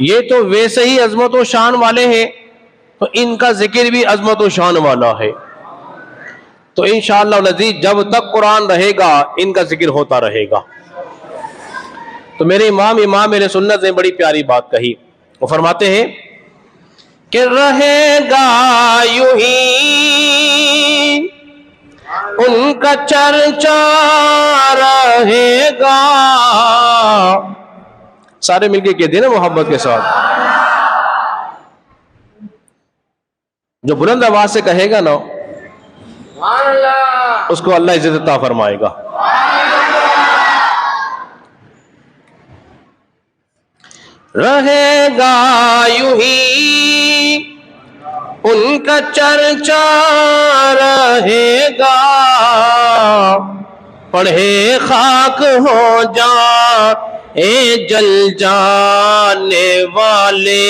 ये तो वैसे ही अजमत व शान वाले हैं, तो इनका जिक्र भी अजमत व शान वाला है। तो इंशाअल्लाह नज़ीर जब तक कुरान रहेगा इनका जिक्र होता रहेगा। तो मेरे इमाम मेरे सुन्नत ने बड़ी प्यारी बात कही। वो फरमाते हैं कि रहेगा यूं ही उनका चर्चा रहेगा। सारे मिलके कहते हैं ना मोहब्बत के साथ। जो बुलंद आवाज से कहेगा ना उसको अल्लाह इज्जत अता फरमाएगा। रहेगा यूं ही उनका चर्चा रहेगा, पढ़े खाक हो जा ए जल जाने वाले,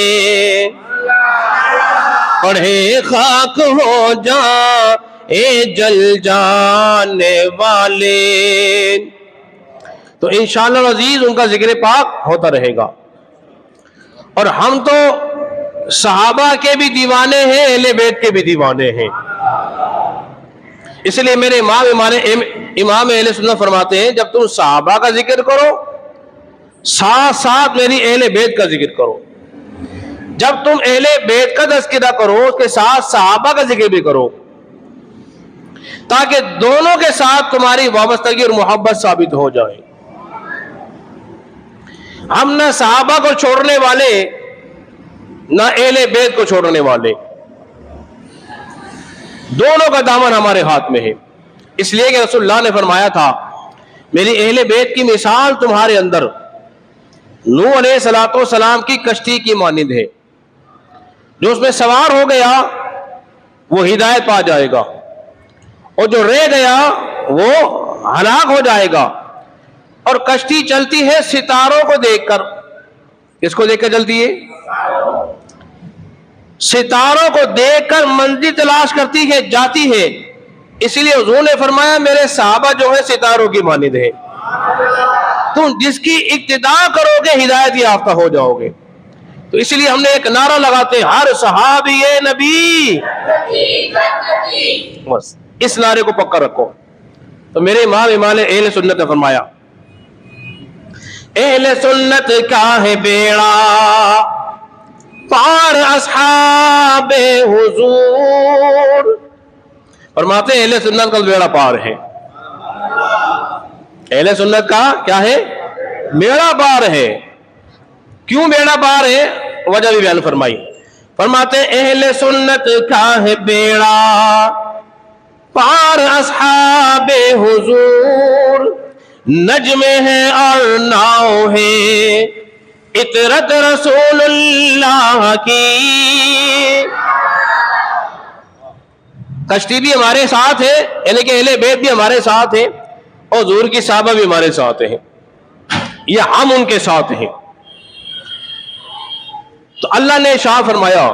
पढ़े खाक हो जा ए जल जाने वाले। तो इंशाअल्लाह अजीज उनका जिक्र पाक होता रहेगा। और हम तो सहाबा के भी दीवाने हैं, अहले बैत के भी दीवाने हैं। इसलिए मेरे इमाम अहले सुन्नत फरमाते हैं जब तुम सहाबा का जिक्र करो साथ साथ मेरी अहले बैत का जिक्र करो। जब तुम अहले बैत का तज़किरा करो उसके साथ सहाबा का जिक्र भी करो, ताकि दोनों के साथ तुम्हारी वाबस्तगी और मोहब्बत साबित हो जाए। हम ना सहाबा को छोड़ने वाले ना अहले बैत को छोड़ने वाले, दोनों का दामन हमारे हाथ में है। इसलिए कि रसूलुल्लाह ने फरमाया था मेरी अहले बैत की मिसाल तुम्हारे अंदर नूह अलैहिस्सलाम की कश्ती की मानिंद है। जो उसमें सवार हो गया वो हिदायत पा जाएगा और जो रह गया वो हलाक हो जाएगा। और कश्ती चलती है सितारों को देखकर। किसको देखकर चलती है? सितारों को देखकर मंजिल तलाश करती है, जाती है। इसलिए हुजूर ने फरमाया मेरे सहाबा जो है सितारों की मानिंद है। तुम जिसकी इक्तिदा करोगे हिदायत याफ्ता हो जाओगे। तो इसलिए हमने एक नारा लगाते हर सहाबी ए नबी, बस इस नारे को पक्का रखो। तो मेरे इमाम अहले सुन्नत ने फरमाया अहले सुन्नत का है बेड़ा पार अस्हाबे हुजूर। फरमाते अहले सुन्नत का बेड़ा पार है। अहले सुन्नत का क्या है? बेड़ा पार है। क्यों बेड़ा पार है? वजह भी बयान फरमाई। फरमाते अहले सुन्नत का है बेड़ा पार अस्हाबे हुजूर, नजमे है और नाव है इतरत रसूलुल्लाह की। कश्ती भी हमारे साथ है, यानी कि अहले बैत भी हमारे साथ है और हुजूर की सहाबा भी हमारे साथ है, या हम उनके साथ हैं। तो अल्लाह ने शाह फरमाया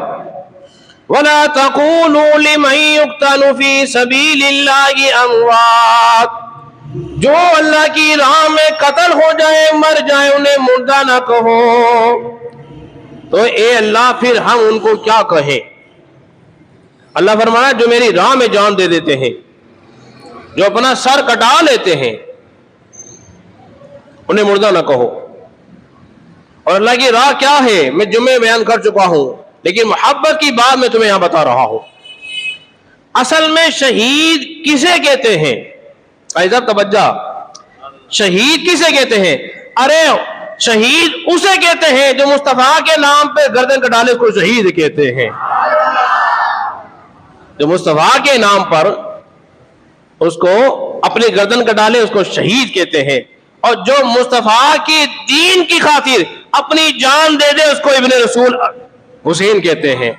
वला तक़ूलू लिमन युक़्तलु फ़ी सबीलिल्लाहि अमवात, जो अल्लाह की राह में कत्ल हो जाए मर जाए उन्हें मुर्दा ना कहो। तो ए अल्लाह फिर हम उनको क्या कहें? अल्लाह फरमाया जो मेरी राह में जान दे देते हैं, जो अपना सर कटा लेते हैं, उन्हें मुर्दा ना कहो। और अल्लाह की राह क्या है मैं जुम्मे बयान कर चुका हूं, लेकिन मोहब्बत की बात मैं तुम्हें यहां बता रहा हूं। असल में शहीद किसे कहते हैं? ऐज़ब तवज्जा, शहीद किसे कहते हैं? अरे शहीद उसे कहते हैं जो मुस्तफा के नाम पे गर्दन कटा ले, उसको शहीद कहते हैं। जो मुस्तफा के नाम पर उसको अपनी गर्दन कटा ले उसको शहीद कहते हैं। और जो मुस्तफा के दीन की खातिर अपनी जान दे दे उसको इब्ने रसूल हुसैन कहते हैं।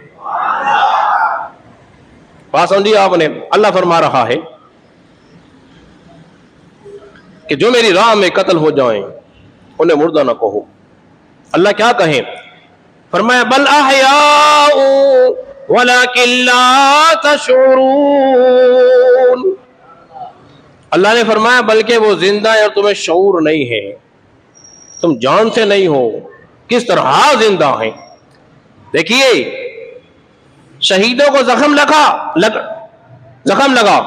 बात समझिए आपने? अल्लाह फरमा रहा है कि जो मेरी राह में कत्ल हो जाएं उन्हें मुर्दा ना कहो। अल्लाह क्या कहे? फरमाया बल अहयाउ वलाकिन ला तशऊरून। अल्लाह ने फरमाया बल्कि वो जिंदा है और तुम्हें शऊर नहीं है, तुम जान से नहीं हो, किस तरह जिंदा हैं। देखिए, शहीदों को जख्म लगा,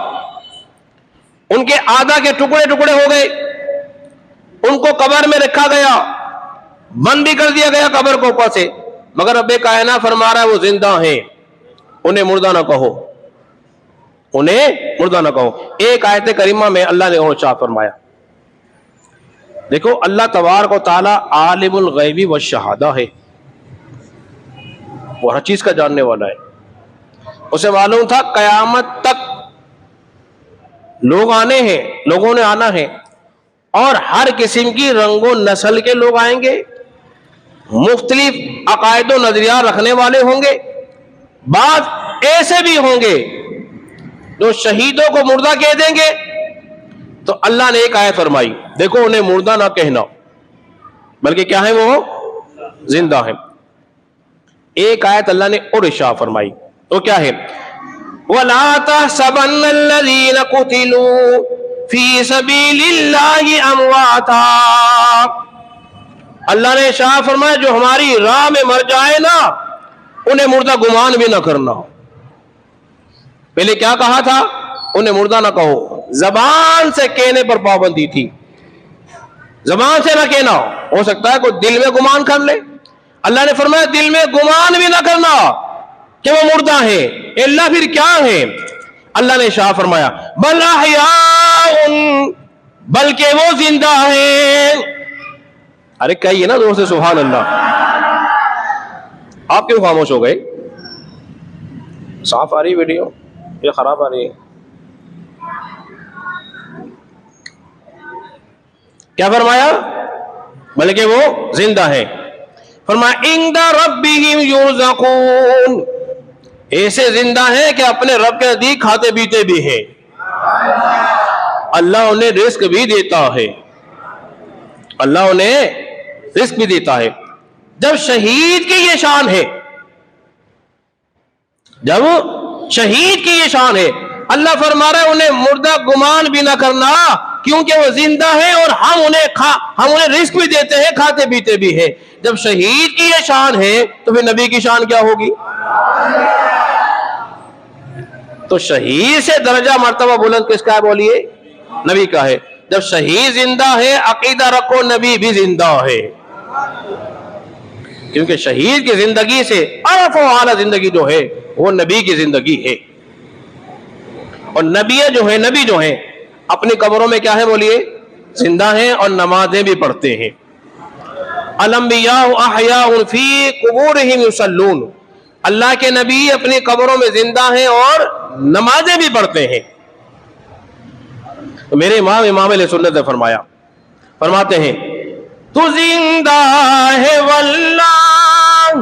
उनके आधा के टुकड़े टुकड़े हो गए, उनको कब्र में रखा गया, बंद भी कर दिया गया कब्र को ऊपर से, मगर रब्बे कायनात फरमा रहा है वो जिंदा हैं, उन्हें मुर्दा ना कहो, उन्हें मुर्दा ना कहो। एक आयत करीमा में अल्लाह ने और इरशाद फरमाया, देखो अल्लाह तबारक व तआला आलिमुल गैबी व शहादा है, वो हर चीज का जानने वाला है। उसे मालूम था कयामत तक लोगों ने आना है, और हर किस्म की रंगो नस्ल के लोग आएंगे, मुख्तलिफ अकायद व नजरिया रखने वाले होंगे। बाद ऐसे भी होंगे जो शहीदों को मुर्दा कह देंगे। तो अल्लाह ने एक आयत फरमाई, देखो उन्हें मुर्दा ना कहना, बल्कि क्या है, वो जिंदा है। एक आयत अल्लाह ने और इरशाद फरमाई, तो क्या है, वला तहसबन्नल्लज़ीना कुतिलू फी सबीलिल्लाहि अमवाता। अल्लाह ने इरशाद फरमाया, जो हमारी राह में मर जाए ना, उन्हें मुर्दा गुमान भी ना करना। पहले क्या कहा था, उन्हें मुर्दा ना कहो, जबान से कहने पर पाबंदी थी, जबान से ना कहना, हो सकता है कोई दिल में गुमान कर ले। अल्लाह ने फरमाया दिल में गुमान भी ना करना कि वो मुर्दा है। अल्लाह फिर क्या है, अल्लाह ने शाह फरमाया बल अहयाउन, बल्कि वो जिंदा है। अरे कहिए ना जोर से सुभान अल्लाह। आप क्यों खामोश हो गए? साफ आ रही वीडियो या खराब आ रही है? क्या फरमाया, बल्कि वो जिंदा है। फरमाया इंदा रब्बिहिम युरज़क़ून, ऐसे जिंदा है कि अपने रब के नज़दीक खाते पीते भी हैं, अल्लाह उन्हें रिस्क भी देता है, अल्लाह उन्हें रिस्क भी देता है। जब शहीद की ये शान है, जब शहीद की ये शान है, अल्लाह फरमा रहा है उन्हें मुर्दा गुमान भी ना करना, क्योंकि वो जिंदा है और हम उन्हें रिस्क भी देते हैं, खाते पीते भी हैं। जब शहीद की ये शान है तो फिर नबी की शान क्या होगी? तो शहीद से दर्जा मर्तबा बुलंद किसका है बोलिए? नबी का है। जब शहीद जिंदा है, अकीदा रखो नबी भी जिंदा है, क्योंकि शहीद की जिंदगी से अरफ व आला जिंदगी जो है वो नबी की जिंदगी है। और नबी जो है अपनी कब्रों में क्या है बोलिए? जिंदा हैं और नमाजें भी पढ़ते हैं। अल-अंबियाउ अहयाउन फी कुबूरिहिम युसल्लून, अल्लाह के नबी अपनी कब्रों में जिंदा हैं और नमाजें भी पढ़ते हैं। तो मेरे इमाम अहले सुन्नत ने फरमाते हैं तू जिंदा है वल्लाह,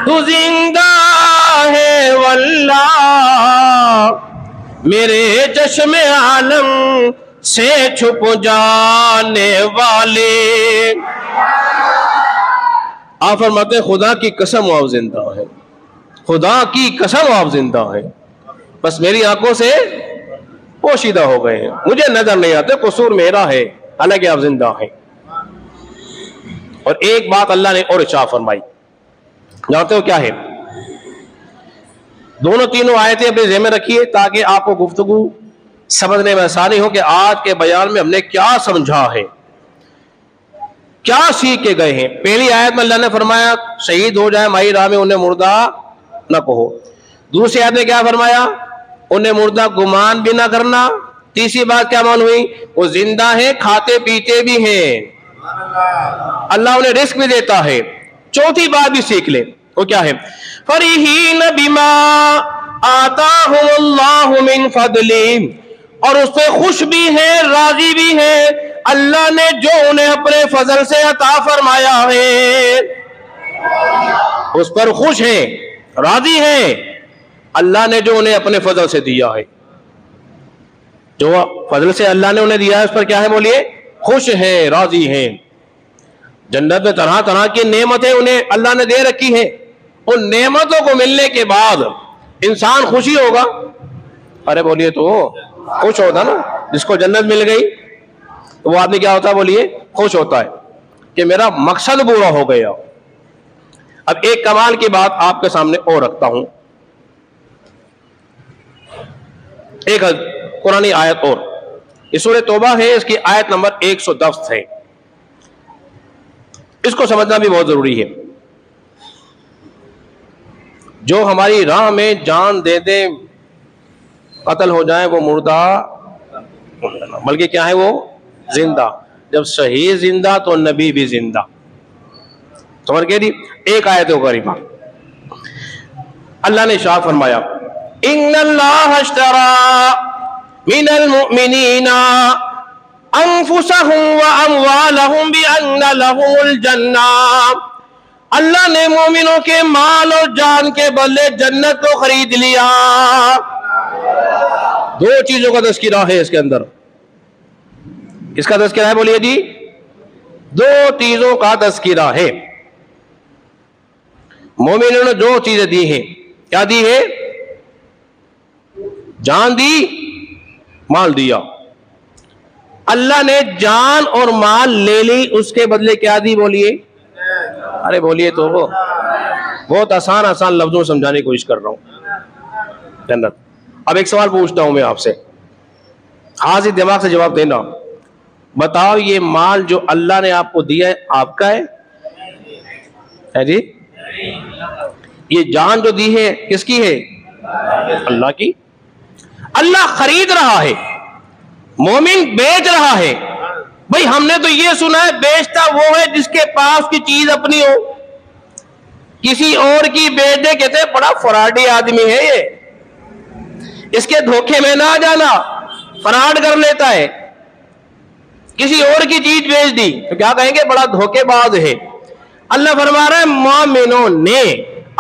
तू जिंदा है वल्लाह, मेरे चश्मे आलम से छुप जाने वाले। आप फरमाते खुदा की कसम आप जिंदा है, खुदा की कसम आप जिंदा है, बस मेरी आंखों से पोशीदा हो गए हैं, मुझे नजर नहीं आते, कसूर मेरा है, हालांकि आप जिंदा हैं। और एक बात अल्लाह ने और इरशाद फरमाई, जानते हो क्या है? दोनों तीनों आयतें अपने ज़हन में रखिए ताकि आपको गुफ्तगू समझने में आसानी हो कि आज के बयान में हमने क्या समझा है, क्या सीख के गए हैं। पहली आयत में अल्लाह ने फरमाया शहीद हो जाए माई राह में उन्हें मुर्दा न कहो। दूसरी आयत में क्या फरमाया? उन्हें मुर्दा गुमान भी ना करना। तीसरी बात क्या मान हुई? वो जिंदा है, खाते पीते भी हैं, अल्लाह उन्हें रिस्क भी देता है। चौथी बात भी सीख ले, वो क्या है? फरीहीन बिमा आताहुमुल्लाहु मिन फदली, और उस पर खुश भी है, राजी भी है, अल्लाह ने जो उन्हें अपने फजल से अता फरमाया है उस पर खुश है, राजी है, अल्लाह ने जो उन्हें अपने फजल से दिया है, जो फजल से अल्लाह ने उन्हें दिया है उस पर क्या है बोलिए? खुश है, राजी है। जन्नत में तरह तरह की नेमतें उन्हें अल्लाह ने दे रखी है। उन नेमतों को मिलने के बाद इंसान खुशी होगा। अरे बोलिए तो खुश होता ना, जिसको जन्नत मिल गई तो वो आदमी क्या होता है बोलिए? खुश होता है। कि मेरा मकसद पूरा हो गया। अब एक कमाल की बात आपके सामने और रखता हूं, एक कुरानी आयत और, इस सूरह तौबा है, इसकी आयत नंबर 110 है। इसको समझना भी बहुत जरूरी है। जो हमारी राह में जान दे दे, कत्ल हो जाए, वो मुर्दा, बल्कि क्या है, वो जिंदा। जब शहीद जिंदा तो नबी भी जिंदा। समझ गए जी। एक आयत करीमा अल्लाह ने शाह फरमाया, इन्नल्लाह अश्तरा मिनल मुमिनीना अनफुसहुम व अमवालहुम बिअन्ना लहुमुल जन्नह। अल्लाह ने मोमिनों के माल और जान के बदले जन्नत को खरीद लिया। दो चीजों का तज़किरा है इसके अंदर। इसका तज़किरा है, बोलिए जी, दो चीजों का तज़किरा है। मोमिनों ने जो चीजें दी हैं, क्या दी है? जान दी, माल दिया। अल्लाह ने जान और माल ले ली, उसके बदले क्या दी? बोलिए, अरे बोलिए तो। वो बहुत आसान आसान लफ्जों में समझाने की कोशिश कर रहा हूं। जन्नत। अब एक सवाल पूछता हूं मैं आपसे, हाजिर दिमाग से जवाब देना। बताओ, ये माल जो अल्लाह ने आपको दिया है, आपका है जी? ये जान जो दी है, किसकी है? अल्लाह की। अल्लाह खरीद रहा है, मोमिन बेच रहा है। भाई हमने तो ये सुना है, बेचता वो है जिसके पास की चीज अपनी हो, किसी और की बेच दे, कहते बड़ा फराडी आदमी है ये, इसके धोखे में ना जाना, फराड कर लेता है। किसी और की चीज बेच दी तो क्या कहेंगे? बड़ा धोखेबाज है। अल्लाह फरमा रहा है, मोमिनों ने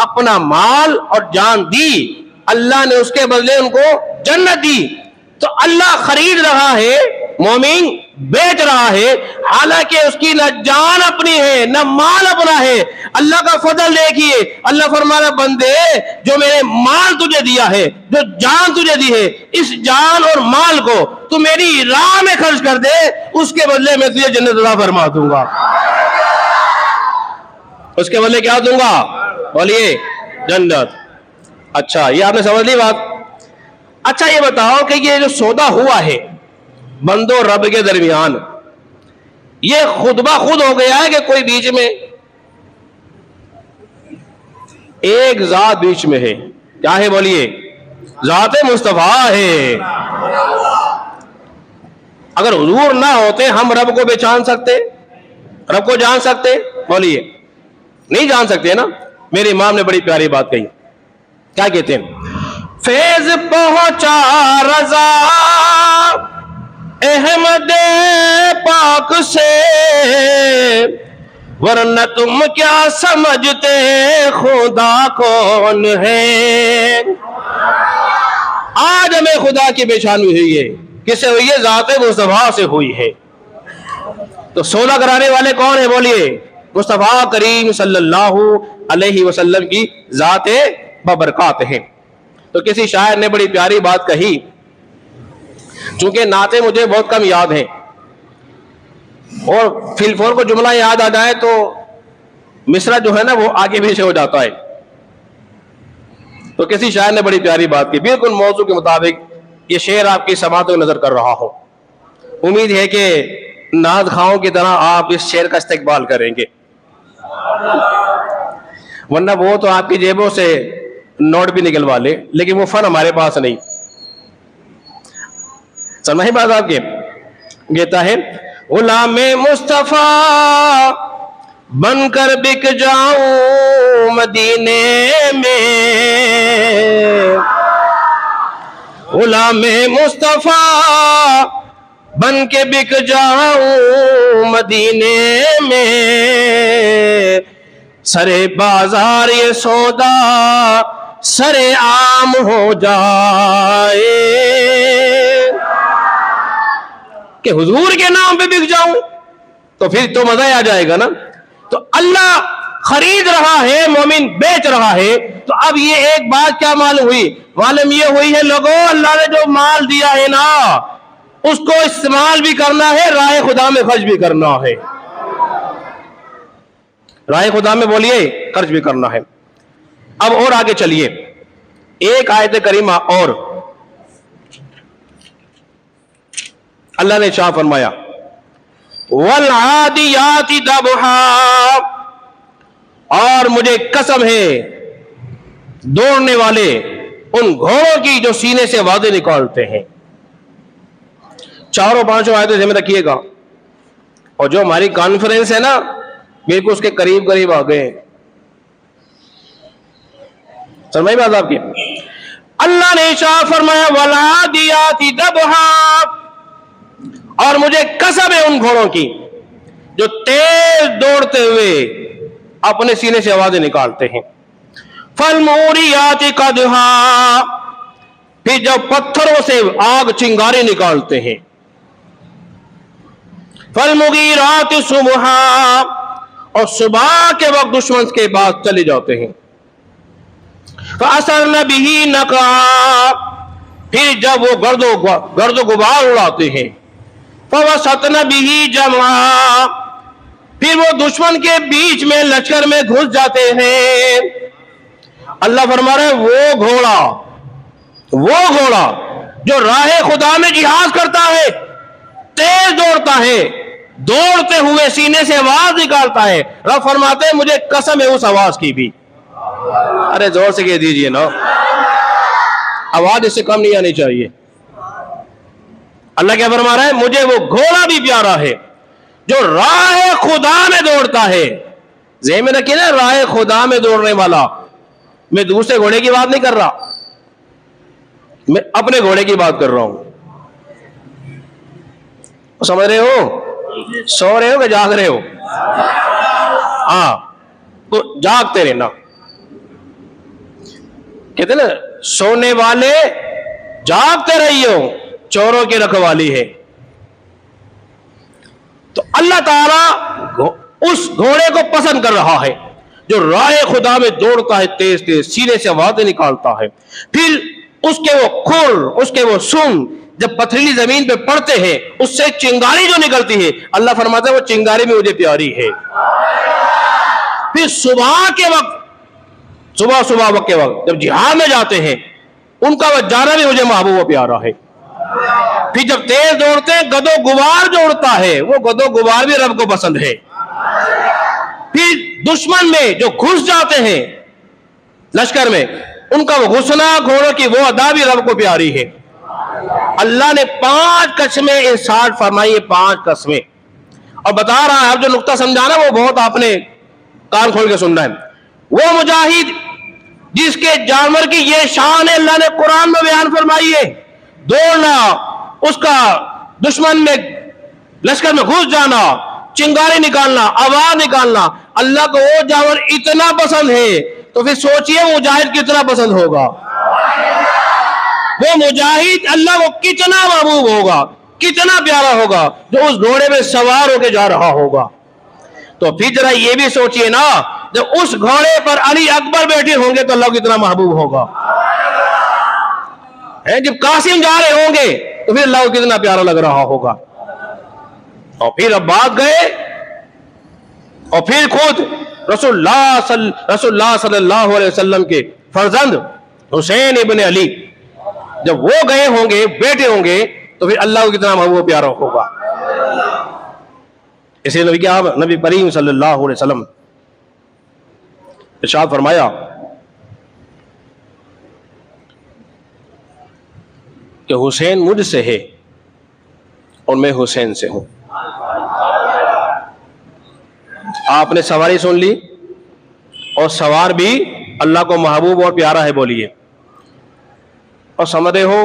अपना माल और जान दी, अल्लाह ने उसके बदले उनको जन्नत दी। तो अल्लाह खरीद रहा है, मोमिन बेच रहा है, हालांकि उसकी न जान अपनी है न माल अपना है। अल्लाह का फजल देखिए। अल्लाह फरमा रहा, बंदे जो मैंने माल तुझे दिया है, जो जान तुझे दी है, इस जान और माल को तू मेरी राह में खर्च कर दे, उसके बदले मैं तुझे जन्नत अता फरमा दूंगा। उसके बदले क्या दूंगा? बोलिए, जन्नत। अच्छा, ये आपने समझ ली बात। अच्छा ये बताओ कि ये जो सौदा हुआ है बंदो रब के दरमियान, ये खुद ब खुद हो गया है कि कोई बीच में? एक जात बीच में है। क्या है? बोलिए, जाते मुस्तफा है। अगर हुजूर ना होते, हम रब को पहचान सकते? रब को जान सकते? बोलिए, नहीं जान सकते ना। मेरे इमाम ने बड़ी प्यारी बात कही। क्या कहते हैं? फैज पहुंचा रजा अहमद पाक से, वरना तुम क्या समझते खुदा कौन है। आज हमें खुदा की पेशानी हुई है। किससे हुई है? ज़ाते मुस्तफा से हुई है। तो सोलह कराने वाले कौन है? बोलिए, मुस्तफा करीम सल्लल्लाहु अलैहि वसल्लम की ज़ाते बबरकात है। तो किसी शायर ने बड़ी प्यारी बात कही, चूंकि नाते मुझे बहुत कम याद हैं और फिलफोर को जुमला याद आ जाए तो मिसरा जो है ना वो आगे पीछे हो जाता है। तो किसी शायर ने बड़ी प्यारी बात की, बिल्कुल मौजू के मुताबिक ये शेर आपकी समात को नजर कर रहा हो। उम्मीद है कि नाद खाओं की तरह आप इस शेर का इस्तेकबाल करेंगे, वरना वो तो आपकी जेबों से नोट भी निकलवा ले, लेकिन वो फन हमारे पास नहीं। समझ बात आपके? कहता है, गुलामे मुस्तफा बनकर बिक जाऊं मदीने में, गुलामे मुस्तफा बन के बिक जाऊं मदीने में, सरे बाजार ये सौदा सरे आम हो जाए कि हुजूर के नाम पे बिक जाऊं, तो फिर तो मजा आ जाएगा ना। तो अल्लाह खरीद रहा है, मोमिन बेच रहा है। तो अब ये एक बात क्या मालूम हुई? मालूम ये हुई है लोगों, अल्लाह ने जो माल दिया है ना, उसको इस्तेमाल भी करना है, राह खुदा में खर्च भी करना है। राह खुदा में बोलिए खर्च भी करना है। अब और आगे चलिए, एक आयत करीमा और अल्लाह ने शाह फरमाया, वल आदियाति दबहा, और मुझे कसम है दौड़ने वाले उन घोड़ों की जो सीने से आवाजें निकालते हैं। चारों पांचों आयतें ध्यान में रखिएगा। और जो हमारी कॉन्फ्रेंस है ना, बिल्कुल उसके करीब करीब आ गए। समझ बात आपकी? अल्लाह ने इरशाद फरमाया वलादियाति दबहा, और मुझे कसम है उन घोड़ों की जो तेज दौड़ते हुए अपने सीने से आवाजें निकालते हैं। फलमूरियाति कदहा, फिर जब पत्थरों से आग चिंगारी निकालते हैं। फलमुगीराति सुबहा, और सुबह के वक्त दुश्मन के बाद चले जाते हैं। फअसरन बिही नक़ा, फिर जब वो गर्दो गुबार उड़ाते हैं। फवसतन बिही जमा, फिर वो दुश्मन के बीच में लश्कर में घुस जाते हैं। अल्लाह फरमा रहे वो घोड़ा जो राह खुदा में जिहाद करता है, तेज दौड़ता है, दौड़ते हुए सीने से आवाज निकालता है। रब फरमाते हैं मुझे कसम है उस आवाज की भी। अरे जोर से कह दीजिए ना, आवाज इससे कम नहीं आनी चाहिए। अल्लाह क्या फरमा रहा है, मुझे वो घोड़ा भी प्यारा है जो राह खुदा में दौड़ता है। ज़हन में रखिए ना, राह खुदा में दौड़ने वाला। मैं दूसरे घोड़े की बात नहीं कर रहा, मैं अपने घोड़े की बात कर रहा हूं। समझ रहे हो? सो रहे हो कि जाग रहे हो? हाँ, तो जागते रहना। कहते ना, सोने वाले जागते रहियो, चोरों की रखवाली है। तो अल्लाह ताला उस घोड़े को पसंद कर रहा है जो राह खुदा में दौड़ता है, तेज तेज सीने से आवाजें निकालता है। फिर उसके वो खुर, उसके वो सुन जब पथरीली जमीन पे पड़ते हैं, उससे चिंगारी जो निकलती है, अल्लाह फरमाता है वो चिंगारी भी मुझे प्यारी है। फिर सुबह के वक्त, सुबह वक्त के वक्त जब जिहाद में जाते हैं, उनका वह जाना भी मुझे महबूब प्यारा है। फिर जब तेज दौड़ते हैं, गदो गुबार जो उड़ता है, वो गदो गुबार भी रब को पसंद है। फिर दुश्मन में जो घुस जाते हैं लश्कर में, उनका वो घुसना, घोड़ों की वो अदा भी रब को प्यारी है। अल्लाह ने 5 कस्में इरशाद फरमाई है, 5 कस्में। और बता रहा है, अब जो नुक्ता समझाना वो बहुत आपने कान खोल के सुनना है। वो मुजाहिद जिसके जानवर की ये शान है, अल्लाह ने कुरान में बयान फरमाई है। दौड़ना, उसका दुश्मन में लश्कर में घुस जाना, चिंगारी निकालना, आवाज निकालना, अल्लाह को वो जानवर इतना पसंद है, तो फिर सोचिए मुजाहिद कितना पसंद होगा। वो मुजाहिद अल्लाह को कितना महबूब होगा, कितना प्यारा होगा, जो उस घोड़े में सवार होकर जा रहा होगा। तो फिर जरा ये भी सोचिए ना, जब उस घोड़े पर अली अकबर बैठे होंगे तो अल्लाह को कितना महबूब होगा। है, जब कासिम जा रहे होंगे तो फिर अल्लाह को कितना प्यारा लग रहा होगा। और फिर अब भाग गए, और फिर खुद रसूलुल्लाह सल्लल्लाहु अलैहि वसल्लम के फर्जंद हुसैन इब्न अली जब वो गए होंगे, बैठे होंगे, तो फिर अल्लाह को कितना महबूब प्यारा होगा। इसलिए नबी करीम सल्लल्लाहु अलैहि वसल्लम इरशाद फरमाया कि हुसैन मुझसे है और मैं हुसैन से हूं। आपने सवारी सुन ली, और सवार भी अल्लाह को महबूब और प्यारा है, बोलिए। और समझ रहे हो,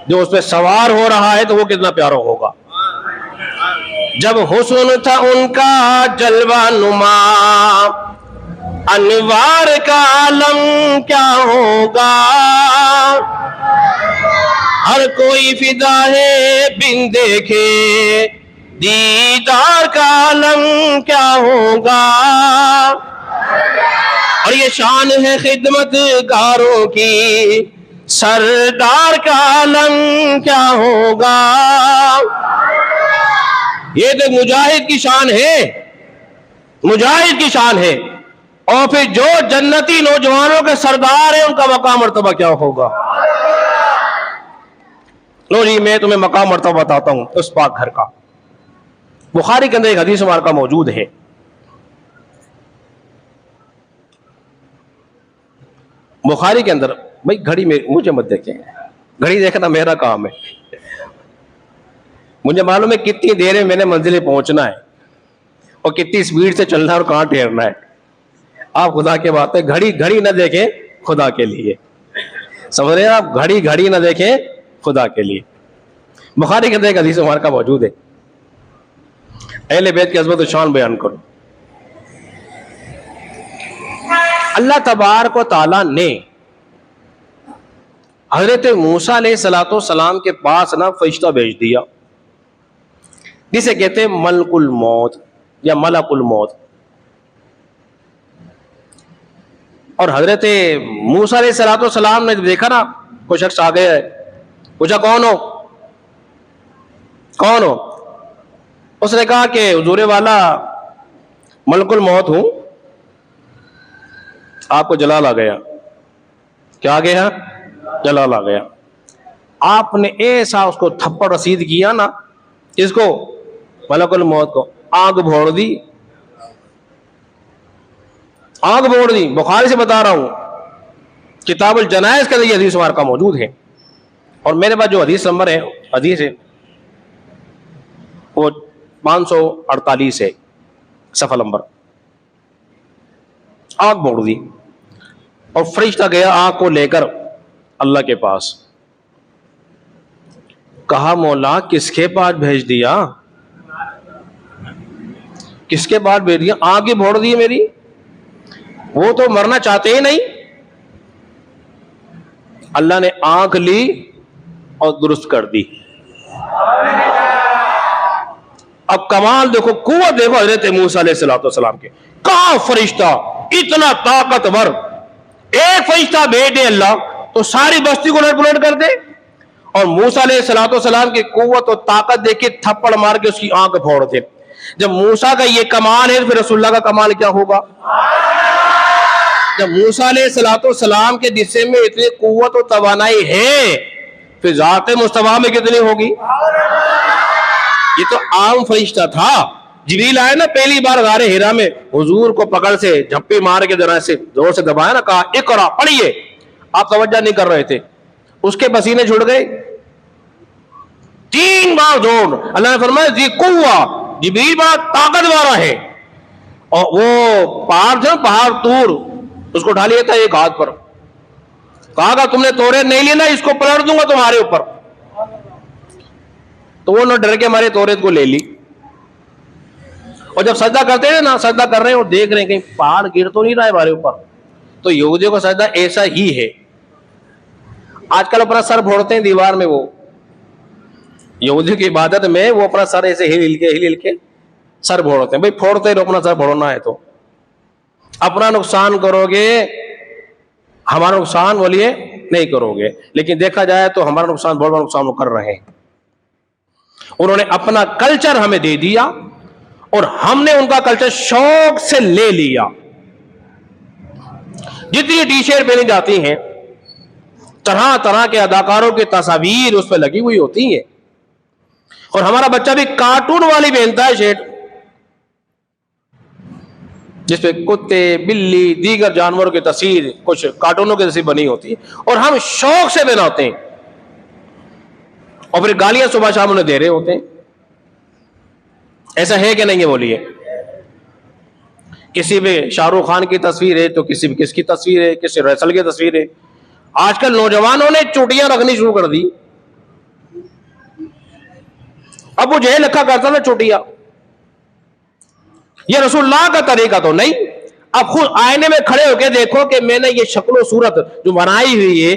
जो उसमें सवार हो रहा है तो वो कितना प्यारा होगा। जब हुस्न था उनका जलवा नुमा, अनवार का आलम क्या होगा। हर कोई फिदा है बिन देखे, दीदार का आलम क्या होगा। और ये शान है खिदमतगारों की, सरदार का आलम क्या होगा। ये तो मुजाहिद की शान है। मुजाहिद की शान है। और फिर जो जन्नती नौजवानों के सरदार है उनका मकाम मर्तबा क्या होगा। लो जी, मैं तुम्हें मकाम मर्तबा बताता हूं उस पाक घर का। बुखारी के अंदर एक हदीस हमारे का मौजूद है। बुखारी के अंदर, भाई घड़ी में मुझे मत देखें, घड़ी देखना मेरा काम है। मुझे मालूम है कितनी देर में मैंने मंजिल पहुंचना है और कितनी स्पीड से चलना है और कहां ठहरना है। आप खुदा के बात है, घड़ी घड़ी ना देखें खुदा के लिए, समझ रहे हैं आप, घड़ी घड़ी ना देखें खुदा के लिए। बुखारी के अंदर एक हदीस हमारे का मौजूद है। अहले बैत की अज़मत शान बयान करो। अल्लाह तबारक व तआला ने हजरत मूसा अलैहिस्सलातो सलाम के पास ना फरिश्ता भेज दिया, जिसे कहते हैं मलकुल मौत या मलकुल मौत। और हजरत मूसा अलैहिस्सलातो सलाम ने देखा ना कोई शख्स आ गया है, पूछा कौन हो, कौन हो। उसने कहा कि हुजूर वाला मलकुल मौत हूं। आपको जलाल आ गया, क्या आ गया, जलाल आ गया। आपने ऐसा उसको थप्पड़ रसीद किया ना, इसको मलकुल मौत को, आग भोड़ दी, आग भोड़ दी। बुखारी से बता रहा हूं, किताबुल जनाइज के अंदर ये हदीस हमारे का मौजूद है। और मेरे पास जो हदीस नंबर है, हदीस है वो 548 है, सफा नंबर। आग भोड़ दी और फरिश्ता गया आग को लेकर अल्लाह के पास। कहा मौला किसके पास भेज दिया, किसके पास भेज दिया, आग ही भोड़ दी मेरी, वो तो मरना चाहते ही नहीं। अल्लाह ने आंख ली और दुरुस्त कर दी। अब कमाल देखो, कुव्वत देखो हजरत मूसा अलैहिस्सलाम के। कहां फरिश्ता इतना ताकतवर, एक फरिश्ता भेज दे अल्लाह तो सारी बस्ती को उलट पुलट कर दे। और मूसा अलैहिस्सलाम की कुव्वत और ताकत देख के थप्पड़ मार के उसकी आंख फोड़ दे। जब मूसा का ये कमाल है, फिर रसूलुल्लाह का कमाल क्या होगा। जब मूसा अलैहिस्सलाम के जिस्म में इतनी कुव्वत और तवानाई है, फिर ज़ात मुस्तफा में कितनी होगी। ये तो आम फरिश्ता था। जिब्रील आए ना पहली बार गारे हिरा में, हुजूर को पकड़ से झप्पी मार के जरा से जोर से दबाया ना, कहा इकरा पढ़िए। आप तवज्जो नहीं कर रहे थे, उसके पसीने छुड़ गए। 3 बार जोर, अल्लाह ने फरमाया जी कुव्वा, जिब्रील बड़ा ताकत वाला है। और वो पहाड़ था, पहाड़ तूर, उसको उठा लिया था एक हाथ पर। कहा तुमने तोरेत नहीं ली ना, इसको पलट दूंगा तुम्हारे ऊपर। तो वो न डर के हमारे तोरेत को ले ली। और जब सजदा करते हैं ना, सजदा कर रहे हैं और देख रहे हैं कहीं पहाड़ गिर तो नहीं रहा है हमारे ऊपर, तो यहूदियों का सजदा ऐसा ही है। आजकल अपना सर फोड़ते हैं दीवार में, वो यहूदियों की इबादत में वो अपना सर ऐसे हिल हिल के सर फोड़ते हैं। भाई फोड़ते रहो, अपना सर फोड़ना है तो अपना नुकसान करोगे, हमारा नुकसान बोलिए नहीं करोगे। लेकिन देखा जाए तो हमारा नुकसान, बहुत बड़ा नुकसान वो कर रहे हैं। उन्होंने अपना कल्चर हमें दे दिया और हमने उनका कल्चर शौक से ले लिया। जितनी टी शर्ट पहनी जाती हैं, तरह तरह के अदाकारों की तस्वीर उस पर लगी हुई होती है, और हमारा बच्चा भी कार्टून वाली पहनता है शर्ट, जिसपे कुत्ते, बिल्ली, दीगर जानवरों की तस्वीर कुछ कार्टूनों की तस्वीर बनी होती है, और हम शौक से बनाते हैं और फिर गालियां सुबह शाम उन्हें दे रहे होते हैं। ऐसा है कि नहीं है बोलिए। किसी पे शाहरुख खान की तस्वीर है तो किसी पे किसकी तस्वीर है, किसी रसल की तस्वीर है। आजकल नौजवानों ने चोटियां रखनी शुरू कर दी। अब वो जहल रखा करता था चोटियां, ये रसूलुल्लाह का तरीका तो नहीं। अब खुद आईने में खड़े होकर देखो कि मैंने ये शक्ल सूरत जो बनाई हुई है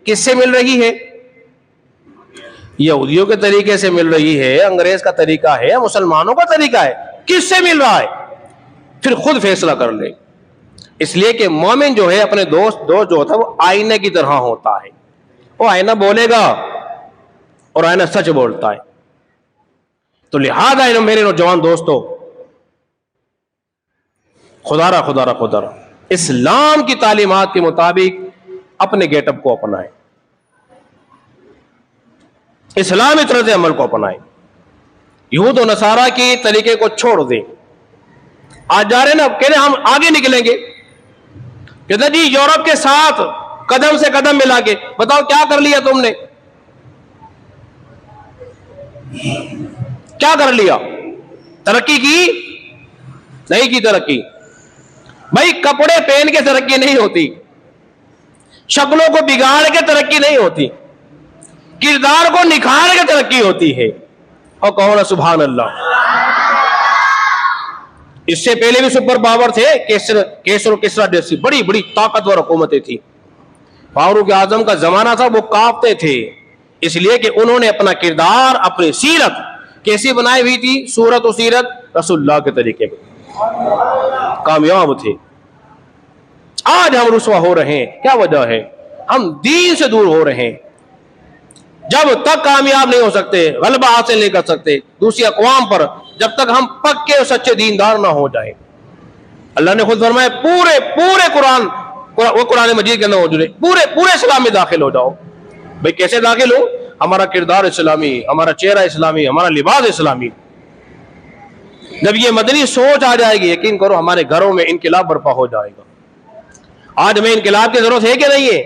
किससे मिल रही है। यहूदियों के तरीके से मिल रही है, अंग्रेज का तरीका है, मुसलमानों का तरीका है, किससे मिल रहा है, फिर खुद फैसला कर ले। इसलिए कि मोमिन जो है अपने दोस्त जो होता है वो आईने की तरह होता है। वो आईना बोलेगा और आईना सच बोलता है। तो लिहाजा मेरे नौजवान दोस्तों, खुदारा खुदारा खुदारा इस्लाम की तालीमात के मुताबिक अपने गेटअप को अपनाएं, इस्लामी तर्ज अमल को अपनाएं, यहूद और नसारा के तरीके को छोड़ दें। आज जा रहे ना, कह रहे हम आगे निकलेंगे, कहते जी यूरोप के साथ कदम से कदम मिला के, बताओ क्या कर लिया तुमने, क्या कर लिया? तरक्की की? नहीं की तरक्की। भाई कपड़े पहन के तरक्की नहीं होती, शक्लों को बिगाड़ के तरक्की नहीं होती, किरदार को निखार के तरक्की होती है। और कहो ना सुभान अल्लाह। इससे पहले भी सुपर पावर थे, केसर और किसरा जैसी बड़ी बड़ी ताकतवर हुकूमतें थी। फारूक आजम का जमाना था, वो कांपते थे, इसलिए कि उन्होंने अपना किरदार, अपनी सीरत कैसी बनाई हुई थी? सूरत और सीरत रसूलुल्लाह के तरीके में कामयाब थे। आज हम रुसवा हो रहे हैं, क्या वजह है? हम दीन से दूर हो रहे हैं। जब तक कामयाब नहीं हो सकते, गलबा हासिल नहीं कर सकते दूसरी अक़वाम पर, जब तक हम पक्के और सच्चे दीनदार ना हो जाए। अल्लाह ने खुद फरमाया पूरे कुरान मजीद के अंदर मौजूद है, पूरे इस्लाम में दाखिल हो जाओ। भाई कैसे दाखिल हो? हमारा किरदार इस्लामी, हमारा चेहरा इस्लामी, हमारा लिबास इस्लामी। जब ये मदनी सोच आ जाएगी, यकीन करो हमारे घरों में इनकलाब बर्पा हो जाएगा। आज हमें इनकलाब की जरूरत है कि नहीं है?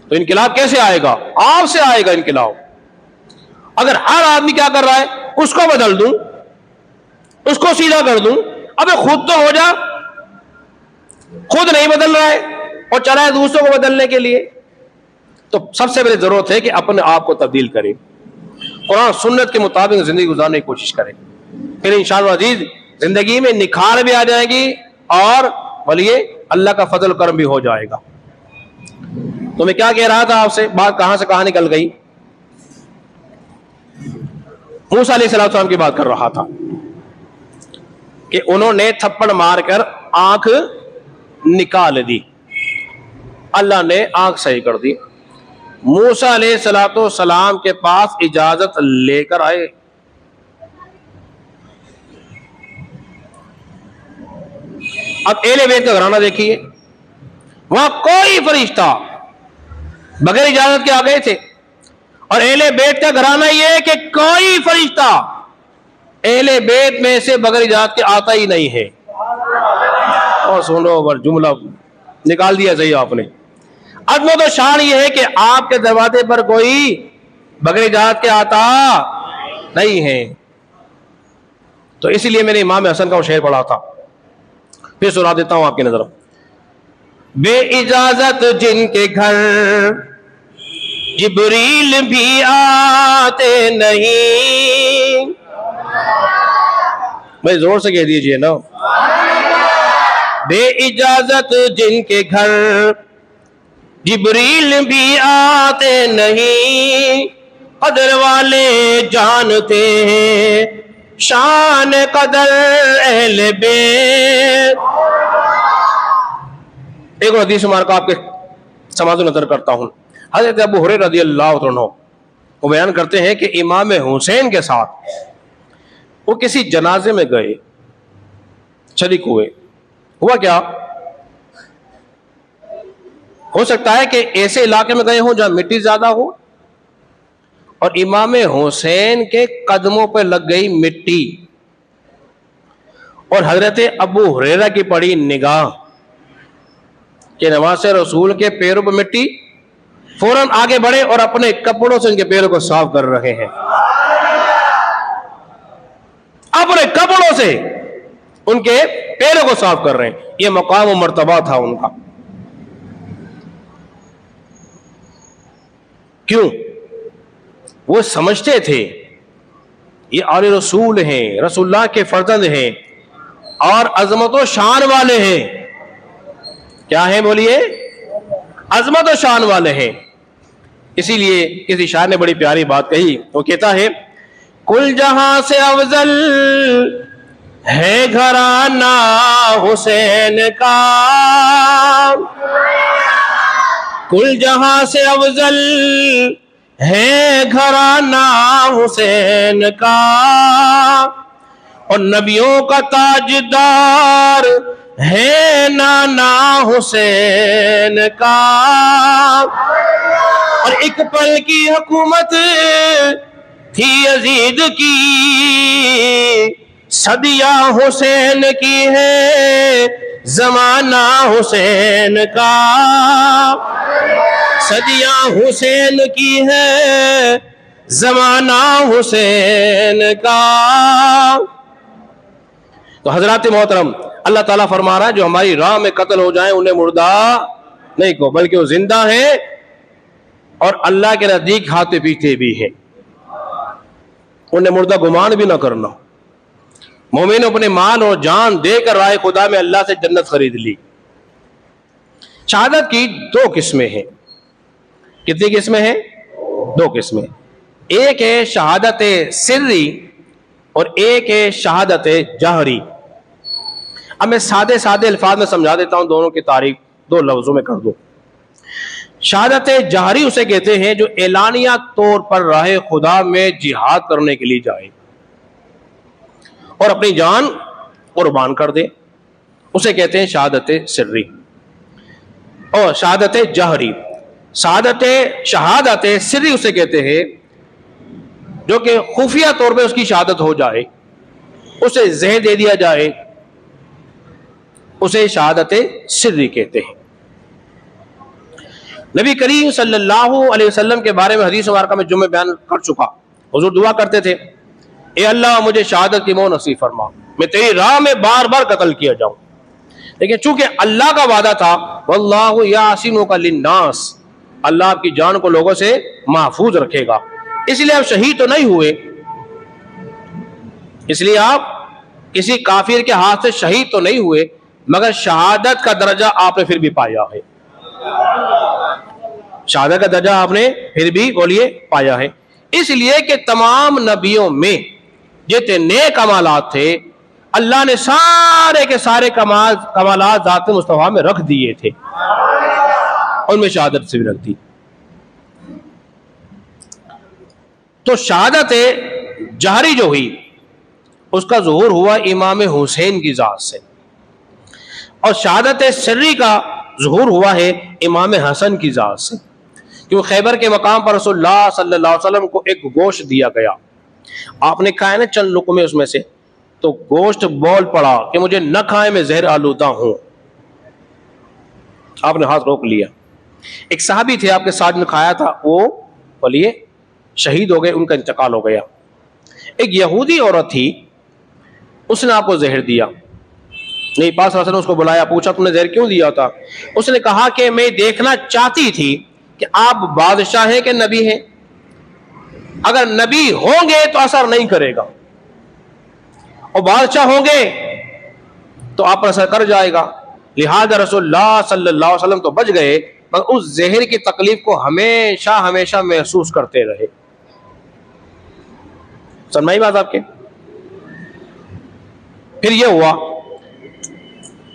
तो इनकलाब कैसे आएगा? आपसे आएगा इनकलाब। अगर हर आदमी क्या कर रहा है, उसको बदल दूं, उसको सीधा कर दूं, अबे खुद तो हो जा। खुद नहीं बदल रहा है और चला है दूसरों को बदलने के लिए। तो सबसे पहले जरूरत है कि अपने आप को तब्दील करें, कुरान सुन्नत के मुताबिक जिंदगी गुजारने की कोशिश करें। फिर इंशाअल्लाह अजीज जिंदगी में निखार भी आ जाएगी और बोलिए अल्लाह का फजल करम भी हो जाएगा। तो मैं क्या कह रहा था आपसे, बात कहां से कहां निकल गई? मूसा अलैहिस्सलाम की बात कर रहा था कि उन्होंने थप्पड़ मारकर आंख निकाल दी, अल्लाह ने आंख सही कर दी। मूसा अलैहिस्सलाम के पास इजाजत लेकर आए। अब एहले बैत का घराना देखिए, वहां कोई फरिश्ता बगैर इजाजत के आ गए थे। और एहले बैत का घराना यह है कि कोई फरिश्ता एहले बैत में से बगैर इजाजत के आता ही नहीं है। और सुनो, पर जुमला निकाल दिया सही आपने। अदम तो शान यह है कि आपके दरवाजे पर कोई बगैर इजाजत के आता नहीं है। तो इसलिए मैंने इमाम हसन का शेर पढ़ा था, फिर सुना देता हूं आपकी नजर। बे इजाजत जिनके घर जिब्रील भी आते नहीं। भाई जोर से कह दीजिए ना। बे इजाजत जिनके घर जिब्रील भी आते नहीं। कदर वाले जानते हैं शान कदर अहले बैत। एक हदीस मुबारक आपके समाज नजर करता हूं। हजरत अबू हुरैरा रज़ियल्लाहु अन्हु वो बयान करते हैं कि इमाम हुसैन के साथ वो किसी जनाजे में गए, शरीक हुए। हुआ क्या, हो सकता है कि ऐसे इलाके में गए हों जहां मिट्टी ज्यादा हो और इमाम हुसैन के कदमों पर लग गई मिट्टी और हजरत अबू हुरैरा की पड़ी निगाह कि नवासे रसूल के पैरों पर मिट्टी, फौरन आगे बढ़े और अपने कपड़ों से उनके पैरों को साफ कर रहे हैं। अपने कपड़ों से उनके पैरों को साफ कर रहे हैं। यह मकाम और मर्तबा था उनका। क्यों? वो समझते थे ये आले रसूल हैं, रसूलुल्लाह के फर्जंद हैं और अजमत और शान वाले हैं। क्या है बोलिए? अजमत और शान वाले हैं। इसीलिए किसी शायर ने बड़ी प्यारी बात कही। वो कहता है कुल जहां से अफजल है घराना हुसैन का। कुल जहां से अफजल है घराना हुसैन का। और नबियों का ताजदार है नाना हुसैन का। और एक पल की हुकूमत थी यजीद की, सदियां हुसैन की है जमाना हुसैन का। सदियां हुसैन की है जमाना हुसैन का। तो हजरात मोहतरम, अल्लाह ताला फरमा रहा है जो हमारी राह में कत्ल हो जाए उन्हें मुर्दा नहीं को, बल्कि वो जिंदा है और अल्लाह के नजदीक खाते पीते भी हैं। उन्हें मुर्दा गुमान भी ना करना। मोमिन अपने माल और जान देकर राह खुदा में अल्लाह से जन्नत खरीद ली। शहादत की दो किस्में हैं। कितनी किस्में हैं? दो किस्में। एक है शहादत सिर्री और एक है शहादत जहरी। अब मैं सादे सादे अल्फाज में समझा देता हूं, दोनों की तारीफ दो लफ्जों में कर दूं। शहादत जहरी उसे कहते हैं जो एलानिया तौर पर राह खुदा में जिहाद करने के लिए जाए और अपनी जान कुर्बान कर दे, उसे कहते हैं शहादत सिर्री। और शहादत जहरी, शहादत सिर्री उसे कहते हैं जो कि खुफिया तौर पे उसकी शहादत हो जाए, उसे जहर दे दिया जाए, उसे शहादत सिर्री कहते हैं। नबी करीम सल्लल्लाहु अलैहि वसल्लम के बारे में हदीस मुबारका में जुम्मे बयान कर चुका। हुजूर दुआ करते थे, ए अल्लाह मुझे शहादत की मौत नसीब फरमा, मैं तेरी राह में बार बार कत्ल किया जाऊं। लेकिन चूंकि अल्लाह का वादा था वल्लाहु यासिमुका लिन्नास, अल्लाह आपकी जान को लोगों से महफूज रखेगा, इसलिए आप शहीद तो नहीं हुए, इसलिए आप किसी काफिर के हाथ से शहीद तो नहीं हुए, मगर शहादत का दर्जा आपने फिर भी पाया है। शहादत का दर्जा आपने फिर भी बोलिए पाया है, इसलिए कि तमाम नबियों में जितने कमालात थे अल्लाह ने सारे के सारे कमालात ज़ात मुस्तफा में रख दिए थे, उनमें शहादत से भी रख दी। तो शहादत जहरी जो हुई उसका ज़ुहूर हुआ इमाम हुसैन की ज़ात से, और शहादत सिर्री का ज़ुहूर हुआ है इमाम हसन की ज़ात से। क्योंकि खैबर के मकाम पर रसूलुल्लाह सल्लल्लाहु अलैहि वसल्लम को एक गोश्त दिया गया, आपने खाया ना चंद लुक़मे उसमें से, तो गोश्त बोल पड़ा कि मुझे न खाए, मैं जहर आलूदा हूं। आपने हाथ रोक लिया। एक साहबी थे आपके साथ में खाया था, वो बोलिए शहीद हो गए, उनका इंतकाल हो गया। एक यहूदी औरत थी, उसने आपको जहर दिया। नहीं, पास ने उसको बुलाया, पूछा तुमने जहर क्यों दिया था? उसने कहा कि मैं देखना चाहती थी कि आप बादशाह हैं कि नबी हैं, अगर नबी होंगे तो असर नहीं करेगा और बादशाह होंगे तो आप पर असर कर जाएगा। लिहाजा रसूलुल्लाह सल्लल्लाहु अलैहि वसल्लम तो बच गए, मगर उस जहर की तकलीफ को हमेशा हमेशा महसूस करते रहे। समझाई बात आपके? फिर यह हुआ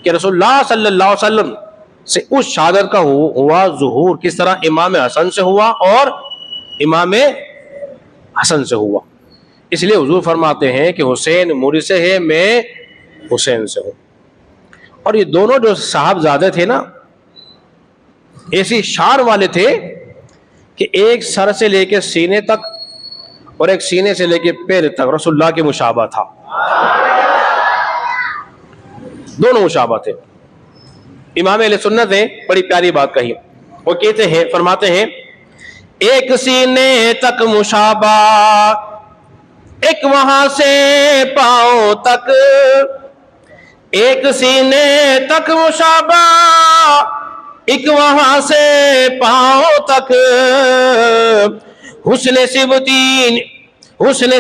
कि रसूलुल्लाह सल्लल्लाहु अलैहि वसल्लम से उस शहादत का हुआ ज़ुहूर किस तरह इमाम हसन से हुआ और इमाम हसन से हुआ। इसलिए हुजूर फरमाते हैं कि हुसैन मुझसे है, मैं हुसैन से हूं। और ये दोनों जो साहबजादे थे ना, ऐसी शान वाले थे कि एक सर से लेकर सीने तक और एक सीने से लेकर पैर तक रसूलुल्लाह के मुशाबा था, दोनों मुशाबा थे। इमाम अहले सुन्नत ने बड़ी प्यारी बात कही, वो कहते हैं, फरमाते हैं, एक सीने तक मुशाबा, एक वहां से पांव तक, एक सीने तक मुशाबा, एक वहां से पांव तक, हुस्न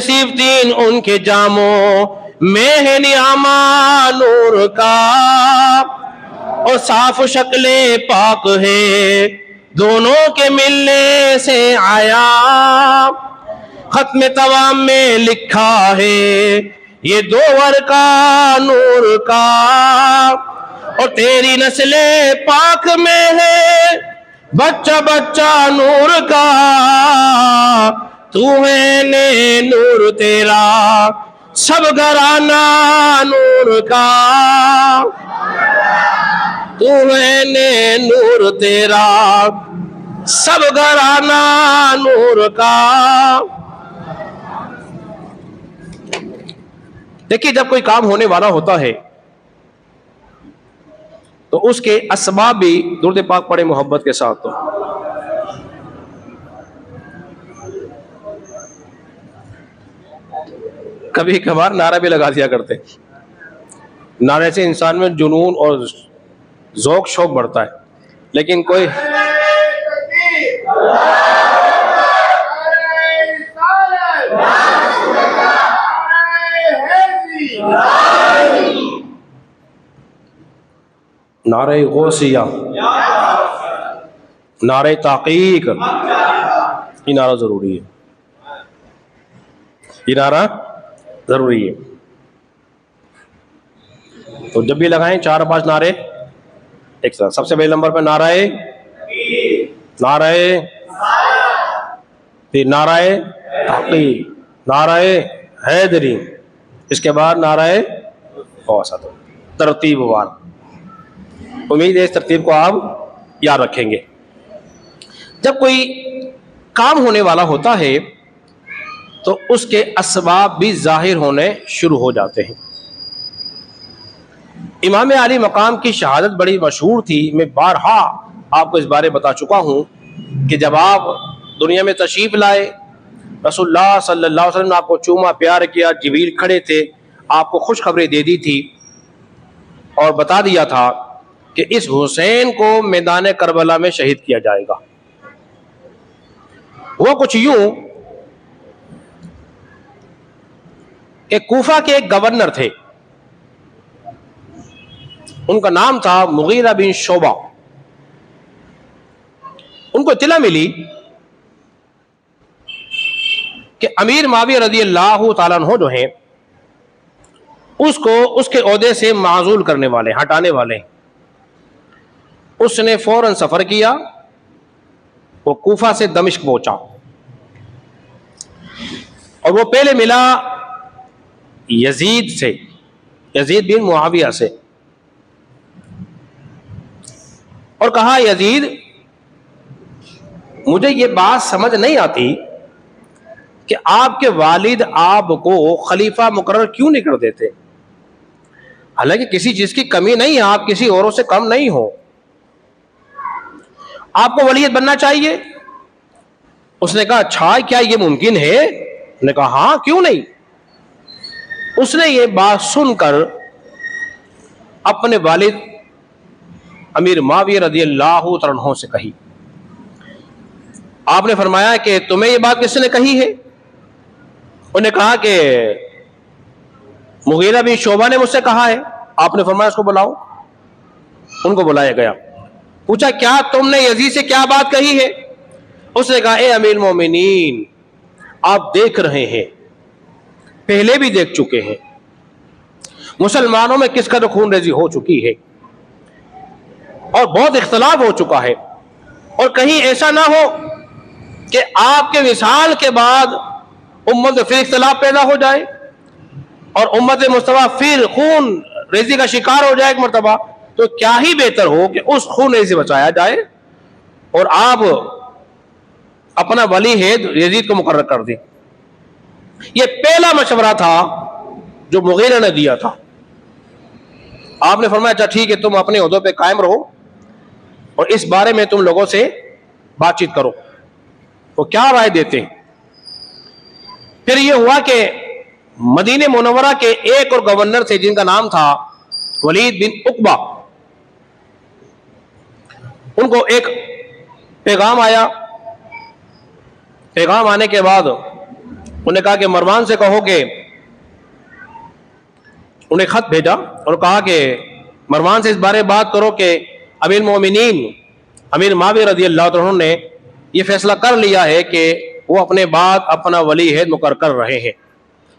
सिबतीन उनके जामों में है नियामा नूर का, और साफ शक्ले पाक है दोनों के मिलने से आया, खत्म तवाम में लिखा है ये दो वर का नूर का, और तेरी नस्ले पाक में है बच्चा बच्चा नूर का, तू है ने नूर तेरा सब घराना नूर का, तू है नूर तेरा, सब घराना नूर का। देखिए, जब कोई काम होने वाला होता है तो उसके असबाब भी दुरूद पाक पढ़े मोहब्बत के साथ। तो कभी कभार नारा भी लगा दिया करते, नारे से इंसान में जुनून और ज़ौक शौक बढ़ता है, लेकिन कोई नारे गौसिया, नारे ताकीक, ये नारा जरूरी है, ये नारा जरूरी है। तो जब भी लगाएं 4-5 नारे एक साथ। सबसे पहले नंबर पर नाराए, नाराए, फिर नाराए ताकीक, नाराए हैदरी, इसके बाद नाराए औसत, तरतीबवार। उम्मीद है इस तरतीब को आप याद रखेंगे। जब कोई काम होने वाला होता है तो उसके असबाब भी जाहिर होने शुरू हो जाते हैं। इमाम आली मकाम की शहादत बड़ी मशहूर थी। मैं बारहा आपको इस बारे बता चुका हूँ कि जब आप दुनिया में तशरीफ लाए, रसूलुल्लाह सल्लल्लाहु अलैहि वसल्लम ने आपको चूमा प्यार किया, जिब्रील खड़े थे, आपको खुशखबरी दे दी थी और बता दिया था कि इस हुसैन को मैदान करबला में शहीद किया जाएगा। वो कुछ यूं कि कूफा के एक गवर्नर थे, उनका नाम था मुगीरा बिन शोबा। उनको इत्तला मिली कि अमीर माविया रज़ी अल्लाह ताला अन्हु जो हैं उसको उसके ओहदे से माजूल करने वाले, हटाने वाले। उसने फौरन सफर किया, वो कूफा से दमिश्क पहुंचा और वो पहले मिला यजीद से, यजीद बिन मुआविया से, और कहा यजीद, मुझे ये बात समझ नहीं आती कि आपके वालिद आपको खलीफा मुकर्रर क्यों नहीं कर देते। हालांकि किसी चीज की कमी नहीं है, आप किसी औरों से कम नहीं हो, आपको वलीयत बनना चाहिए। उसने कहा अच्छा, क्या ये मुमकिन है? उसने कहा हाँ, क्यों नहीं। उसने ये बात सुनकर अपने वालिद अमीर माविया रज़ियल्लाहु अन्हु से कही। आपने फरमाया कि तुम्हें ये बात किसने कही है? उन्होंने कहा कि मुगीरा बिन शोबा ने मुझसे कहा है। आपने फरमाया उसको बुलाओ। उनको बुलाया गया, पूछा क्या तुमने यजीद से क्या बात कही है? उसने कहा ए अमीर मोमिनीन, आप देख रहे हैं, पहले भी देख चुके हैं, मुसलमानों में किस कदर खून रेजी हो चुकी है और बहुत इख्तलाफ हो चुका है, और कहीं ऐसा ना हो कि आपके विसाल के बाद उम्मत में फिर इख्तलाफ पैदा हो जाए और उम्मत मुस्तफा फिर खून रेजी का शिकार हो जाए एक मरतबा। तो क्या ही बेहतर हो कि उस खून रेजी से बचाया जाए और आप अपना वली है यजीद को मुकर्रर कर दें। यह पहला मशवरा था जो मुगीरा ने दिया था। आपने फरमाया अच्छा ठीक है, तुम अपने ओहदों पे कायम रहो और इस बारे में तुम लोगों से बातचीत करो। वो क्या राय देते हैं? फिर यह हुआ कि मदीने मुनव्वरा के एक और गवर्नर थे जिनका नाम था वलीद बिन उकबा। उनको एक पैगाम आया। पैगाम आने के बाद उन्हें कहा कि मरवान से कहो कि, उन्हें खत भेजा और कहा कि मरवान से इस बारे में बात करो कि अमीर मोमिनीन अमीर माविया रज़ियल्लाहु अन्हु ने यह फैसला कर लिया है कि वो अपने बाद अपना वली हैद मुकर्रर कर रहे हैं।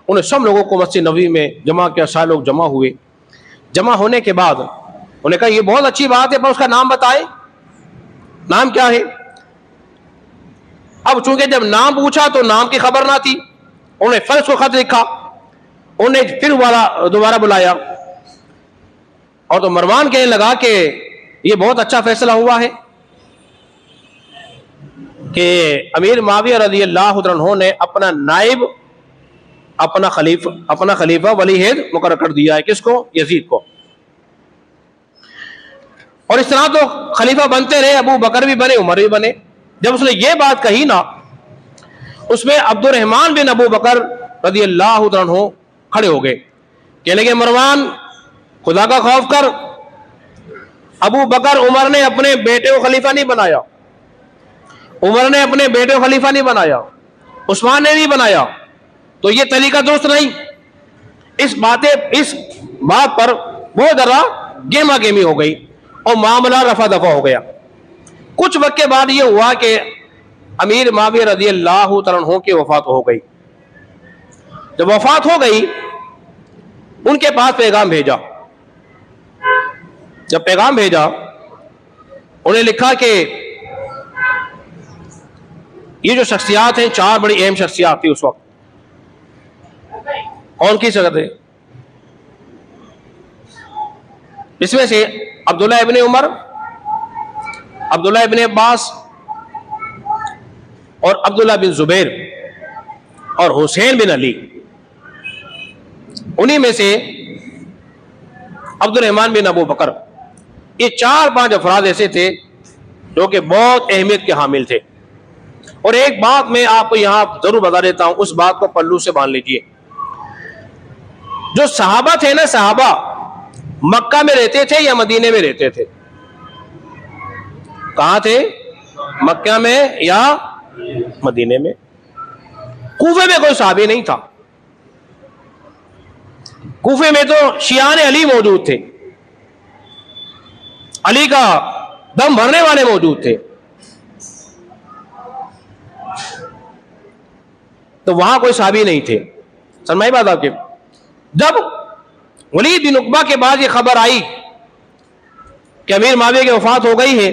उन्हें सब लोगों को मस्जिद नबवी में जमा किया, सारे लोग जमा हुए। जमा होने के बाद उन्हें कहा यह बहुत अच्छी बात है, पर उसका नाम बताए, नाम क्या है? अब चूंकि जब नाम पूछा तो नाम की खबर ना थी, उन्होंने फर्ज को खत लिखा उन्हें फिर दोबारा बुलाया, और तो मरवान कहने लगा कि ये बहुत अच्छा फैसला हुआ है कि अमीर मुआविया रज़ी अल्लाह अन्हु ने अपना नाइब, अपना खलीफा वलीहिद मुकर्रर कर दिया है। किसको? यजीद को। और इस तरह तो खलीफा बनते रहे, अबू बकर भी बने, उमर भी बने। जब उसने ये बात कही ना, उसमें अब्दुर्रहमान बिन अबू बकर रज़ी अल्लाह अन्हु खड़े हो गए, कहने लगे मरवान खुदा का खौफ कर, अबू बकर उमर ने अपने बेटे को खलीफा नहीं बनाया, उमर ने अपने बेटे को खलीफा नहीं बनाया, उस्मान ने नहीं बनाया, तो ये तरीका दुरुस्त नहीं। इस बात पर बहुत ज़्यादा गेमा गेमी हो गई और मामला रफा दफा हो गया। कुछ वक्त के बाद ये हुआ कि अमीर मुआविया रज़ी अल्लाह अन्हु की वफात हो गई। जब वफात हो गई, उनके पास पैगाम भेजा। जब पैगाम भेजा, उन्हें लिखा कि ये जो शख्सियात हैं, 4 बड़ी अहम शख्सियात थी उस वक्त। कौन की शख्सियत है? इसमें से अब्दुल्लाह इब्ने उमर, अब्दुल्लाह इब्ने अब्बास और अब्दुल्लाह बिन जुबैर और हुसैन बिन अली, उन्हीं में से अब्दुर्रहमान बिन अबू बकर, ये 4-5 अफराद ऐसे थे जो कि बहुत अहमियत के हामिल थे। और एक बात मैं आपको यहां जरूर बता देता हूं, उस बात को पल्लू से बांध लीजिए। जो सहाबा थे ना, सहाबा मक्का में रहते थे या मदीने में रहते थे? कहां थे? मक्का में या मदीने में। कूफे में कोई सहाबी नहीं था। कूफे में तो शियान अली मौजूद थे, अली का दम भरने वाले मौजूद थे, तो वहां कोई सहाबी नहीं थे। समझ बात आपके? जब वलीद बिन उक़बा के बाद ये खबर आई कि अमीर मुआविया की वफात हो गई है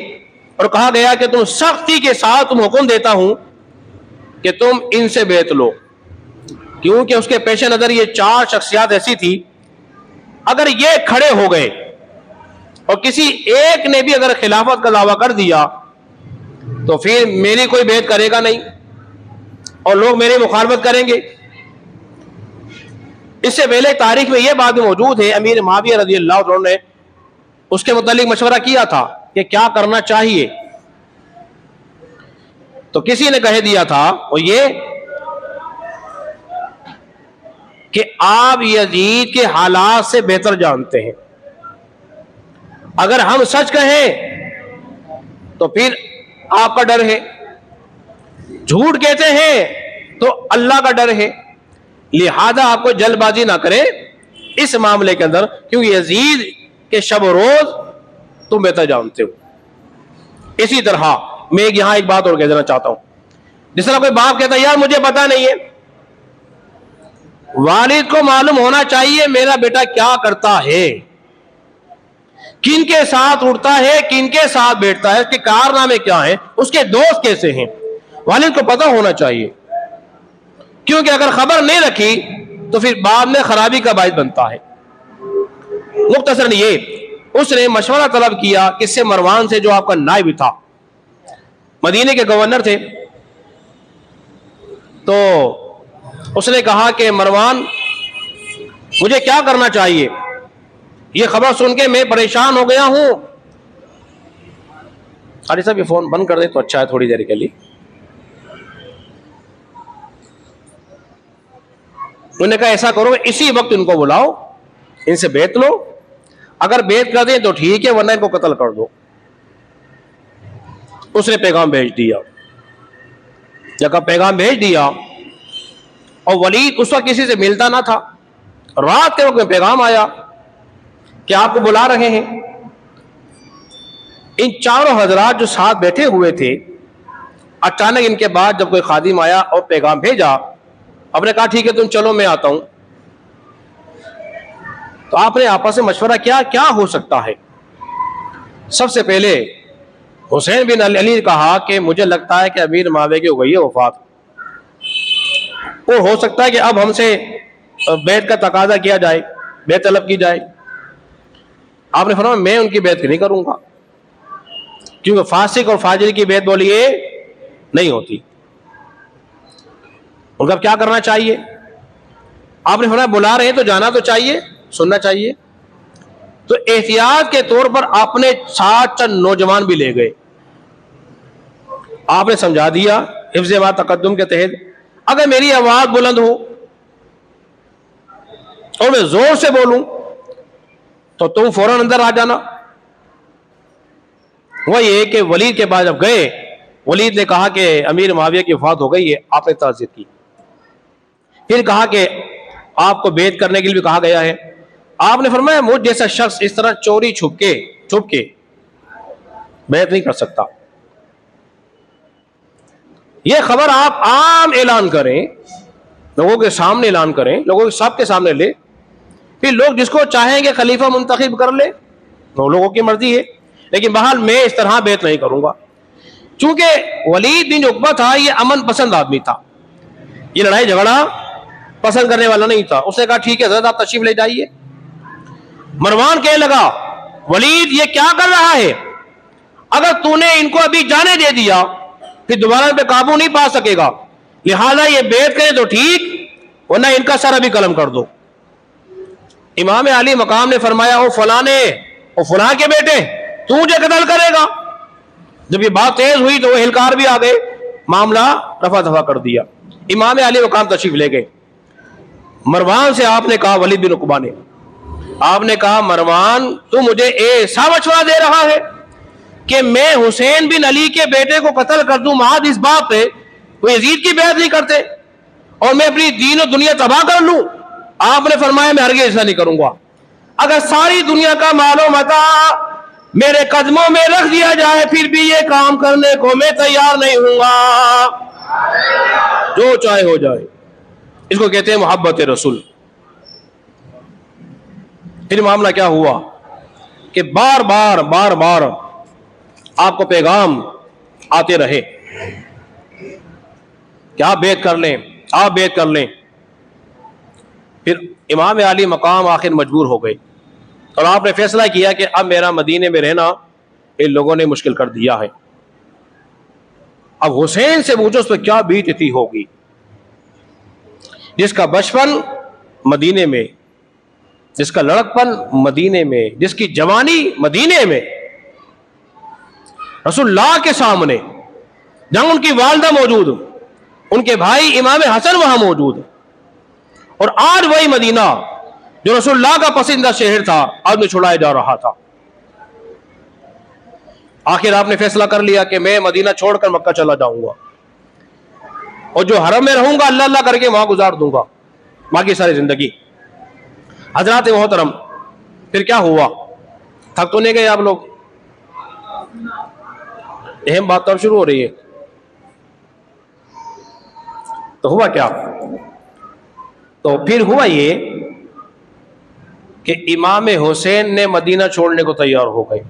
और कहा गया कि तुम सख्ती के साथ तुम हुक्म देता हूं कि तुम इनसे बैत लो, क्योंकि उसके पेश नजर ये 4 शख्सियात ऐसी थी, अगर ये खड़े हो गए और किसी एक ने भी अगर खिलाफत का दावा कर दिया तो फिर मेरी कोई बैत करेगा नहीं और लोग मेरी मुखालफत करेंगे। इससे पहले तारीख में यह बात भी मौजूद है, अमीर मुआविया रज़ी अल्लाह अन्हु ने उसके मुतालिक मशवरा किया था कि क्या करना चाहिए। तो किसी ने कह दिया था वो ये कि आप यजीद के हालात से बेहतर जानते हैं, अगर हम सच कहें तो फिर आपका डर है, झूठ कहते हैं तो अल्लाह का डर है, लिहाजा आपको जल्दबाजी ना करें इस मामले के अंदर, क्योंकि यजीद के शब रोज तुम बेहतर जानते हो। इसी तरह मैं यहां एक बात और कह देना चाहता हूं, जिस तरह कोई बाप कहता है यार मुझे पता नहीं है, वालिद को मालूम होना चाहिए मेरा बेटा क्या करता है, किनके साथ उठता है, किनके साथ बैठता है, उसके कारनामे क्या हैं, उसके दोस्त कैसे हैं, वालिद को पता होना चाहिए। क्योंकि अगर खबर नहीं रखी तो फिर बाद में खराबी का बायस बनता है। मुख्तसरन ये, उसने मशवरा तलब किया किससे? मरवान से, जो आपका नाइब था, मदीने के गवर्नर थे। तो उसने कहा कि मरवान मुझे क्या करना चाहिए, ये खबर सुन के मैं परेशान हो गया हूं। अरे साहब ये फोन बंद कर दे तो अच्छा है थोड़ी देर के लिए। उन्होंने कहा ऐसा करो इसी वक्त इनको बुलाओ, इनसे बैत लो, अगर बैत कर दे तो ठीक है वरना इनको कत्ल कर दो। उसने पैगाम भेज दिया। जब पैगाम भेज दिया और वलीद उस वक्त किसी से मिलता ना था, रात के वक्त में पैगाम आया कि आपको बुला रहे हैं। इन 4 हजरात जो साथ बैठे हुए थे, अचानक इनके बाद जब कोई खादिम आया और पैगाम भेजा, आपने कहा ठीक है तुम चलो मैं आता हूं। तो आपने आपस में मशवरा किया क्या हो सकता है। सबसे पहले हुसैन बिन अली ने कहा कि मुझे लगता है कि अमीर मुआविया की हो गई है वफात, और हो सकता है कि अब हमसे बैत का तकाजा किया जाए, बैत तलब की जाए। आपने फरमाया मैं उनकी बैत नहीं करूंगा, क्योंकि फासिक और फाजिर की बैत बोलिए नहीं होती। उनका क्या करना चाहिए? आपने फरमाया बुला रहे हैं तो जाना तो चाहिए, सुनना चाहिए। तो एहतियात के तौर पर आपने साथ चंद नौजवान भी ले गए, आपने समझा दिया हिफ्ज़ मा तक़द्दुम के तहत, अगर मेरी आवाज बुलंद हो और मैं जोर से बोलूं तो तुम फौरन अंदर आ जाना। वह ये कि वलीद के बाद जब गए, वलीद ने कहा कि अमीर मुआविया की वफात हो गई है, आपने ताज़ियत की। फिर कहा कि आपको बेत करने के लिए भी कहा गया है। आपने फरमाया मुझ जैसा शख्स इस तरह चोरी छुप के बेत नहीं कर सकता। यह खबर आप आम ऐलान करें, लोगों के सामने ऐलान करें, लोगों के सबके सामने ले, फिर लोग जिसको चाहेंगे खलीफा मुंतखब कर ले, वो लोगों की मर्जी है। लेकिन बहरहाल मैं इस तरह बेत नहीं करूंगा। चूंकि वलीद बिन उक़बा था, ये अमन पसंद आदमी था, ये लड़ाई झगड़ा पसंद करने वाला नहीं था। उसने कहा ठीक है हज़रत आप तशरीफ ले जाइए। मरवान कहने लगा वलीद ये क्या कर रहा है, अगर तूने इनको अभी जाने दे दिया फिर दोबारा इन पे काबू नहीं पा सकेगा, लिहाजा ये बेत करे तो ठीक, वरना इनका सर अभी कलम कर दो। इमाम अली मकाम ने फरमाया ओ फलाने, ओ फलां के बेटे, तू मुझे कत्ल करेगा। जब ये बात तेज हुई तो वो हिलकार भी आ गए, मामला रफा दफा कर दिया। इमाम अली मकाम तशरीफ ले गए। मरवान से आपने कहा, वलीद बिन उक़बा ने, आपने कहा मरवान तू मुझे ऐसा मशवरा दे रहा है कि मैं हुसैन बिन अली के बेटे को कत्ल कर दूं महज इस बात पे वो यजीद की बैत नहीं करते और मैं अपनी दीन और दुनिया तबाह कर लूं। आपने फरमाया मैं हरगिज़ ऐसा नहीं करूंगा। अगर सारी दुनिया का मालो मता मेरे कदमों में रख दिया जाए फिर भी ये काम करने को मैं तैयार नहीं हूंगा, जो चाहे हो जाए। इसको कहते हैं मोहब्बत रसूल। फिर मामला क्या हुआ कि बार बार आपको पैगाम आते रहे कि आप बेत कर लें, आप बेत कर लें। फिर इमाम अली मकाम आखिर मजबूर हो गए और आपने फैसला किया कि अब मेरा मदीने में रहना इन लोगों ने मुश्किल कर दिया है। अब हुसैन से पूछो उस पर क्या बीतती होगी, जिसका बचपन मदीने में, जिसका लड़कपन मदीने में, जिसकी जवानी मदीने में, रसूलुल्लाह के सामने जहां उनकी वालदा मौजूद, उनके भाई इमाम हसन वहां मौजूद, और आज वही मदीना जो रसूलुल्लाह का पसंदीदा शहर था आज में छुड़ाया जा रहा था। आखिर आपने फैसला कर लिया कि मैं मदीना छोड़कर मक्का चला जाऊंगा और जो हरम में रहूंगा अल्लाह अल्लाह करके वहां गुजार दूंगा बाकी सारी जिंदगी। हजरात मोहतरम, फिर क्या हुआ? थक तो नहीं गए आप लोग? अहम बात तो अब शुरू हो रही है। तो हुआ क्या? तो फिर हुआ ये कि इमाम हुसैन ने मदीना छोड़ने को तैयार हो गए।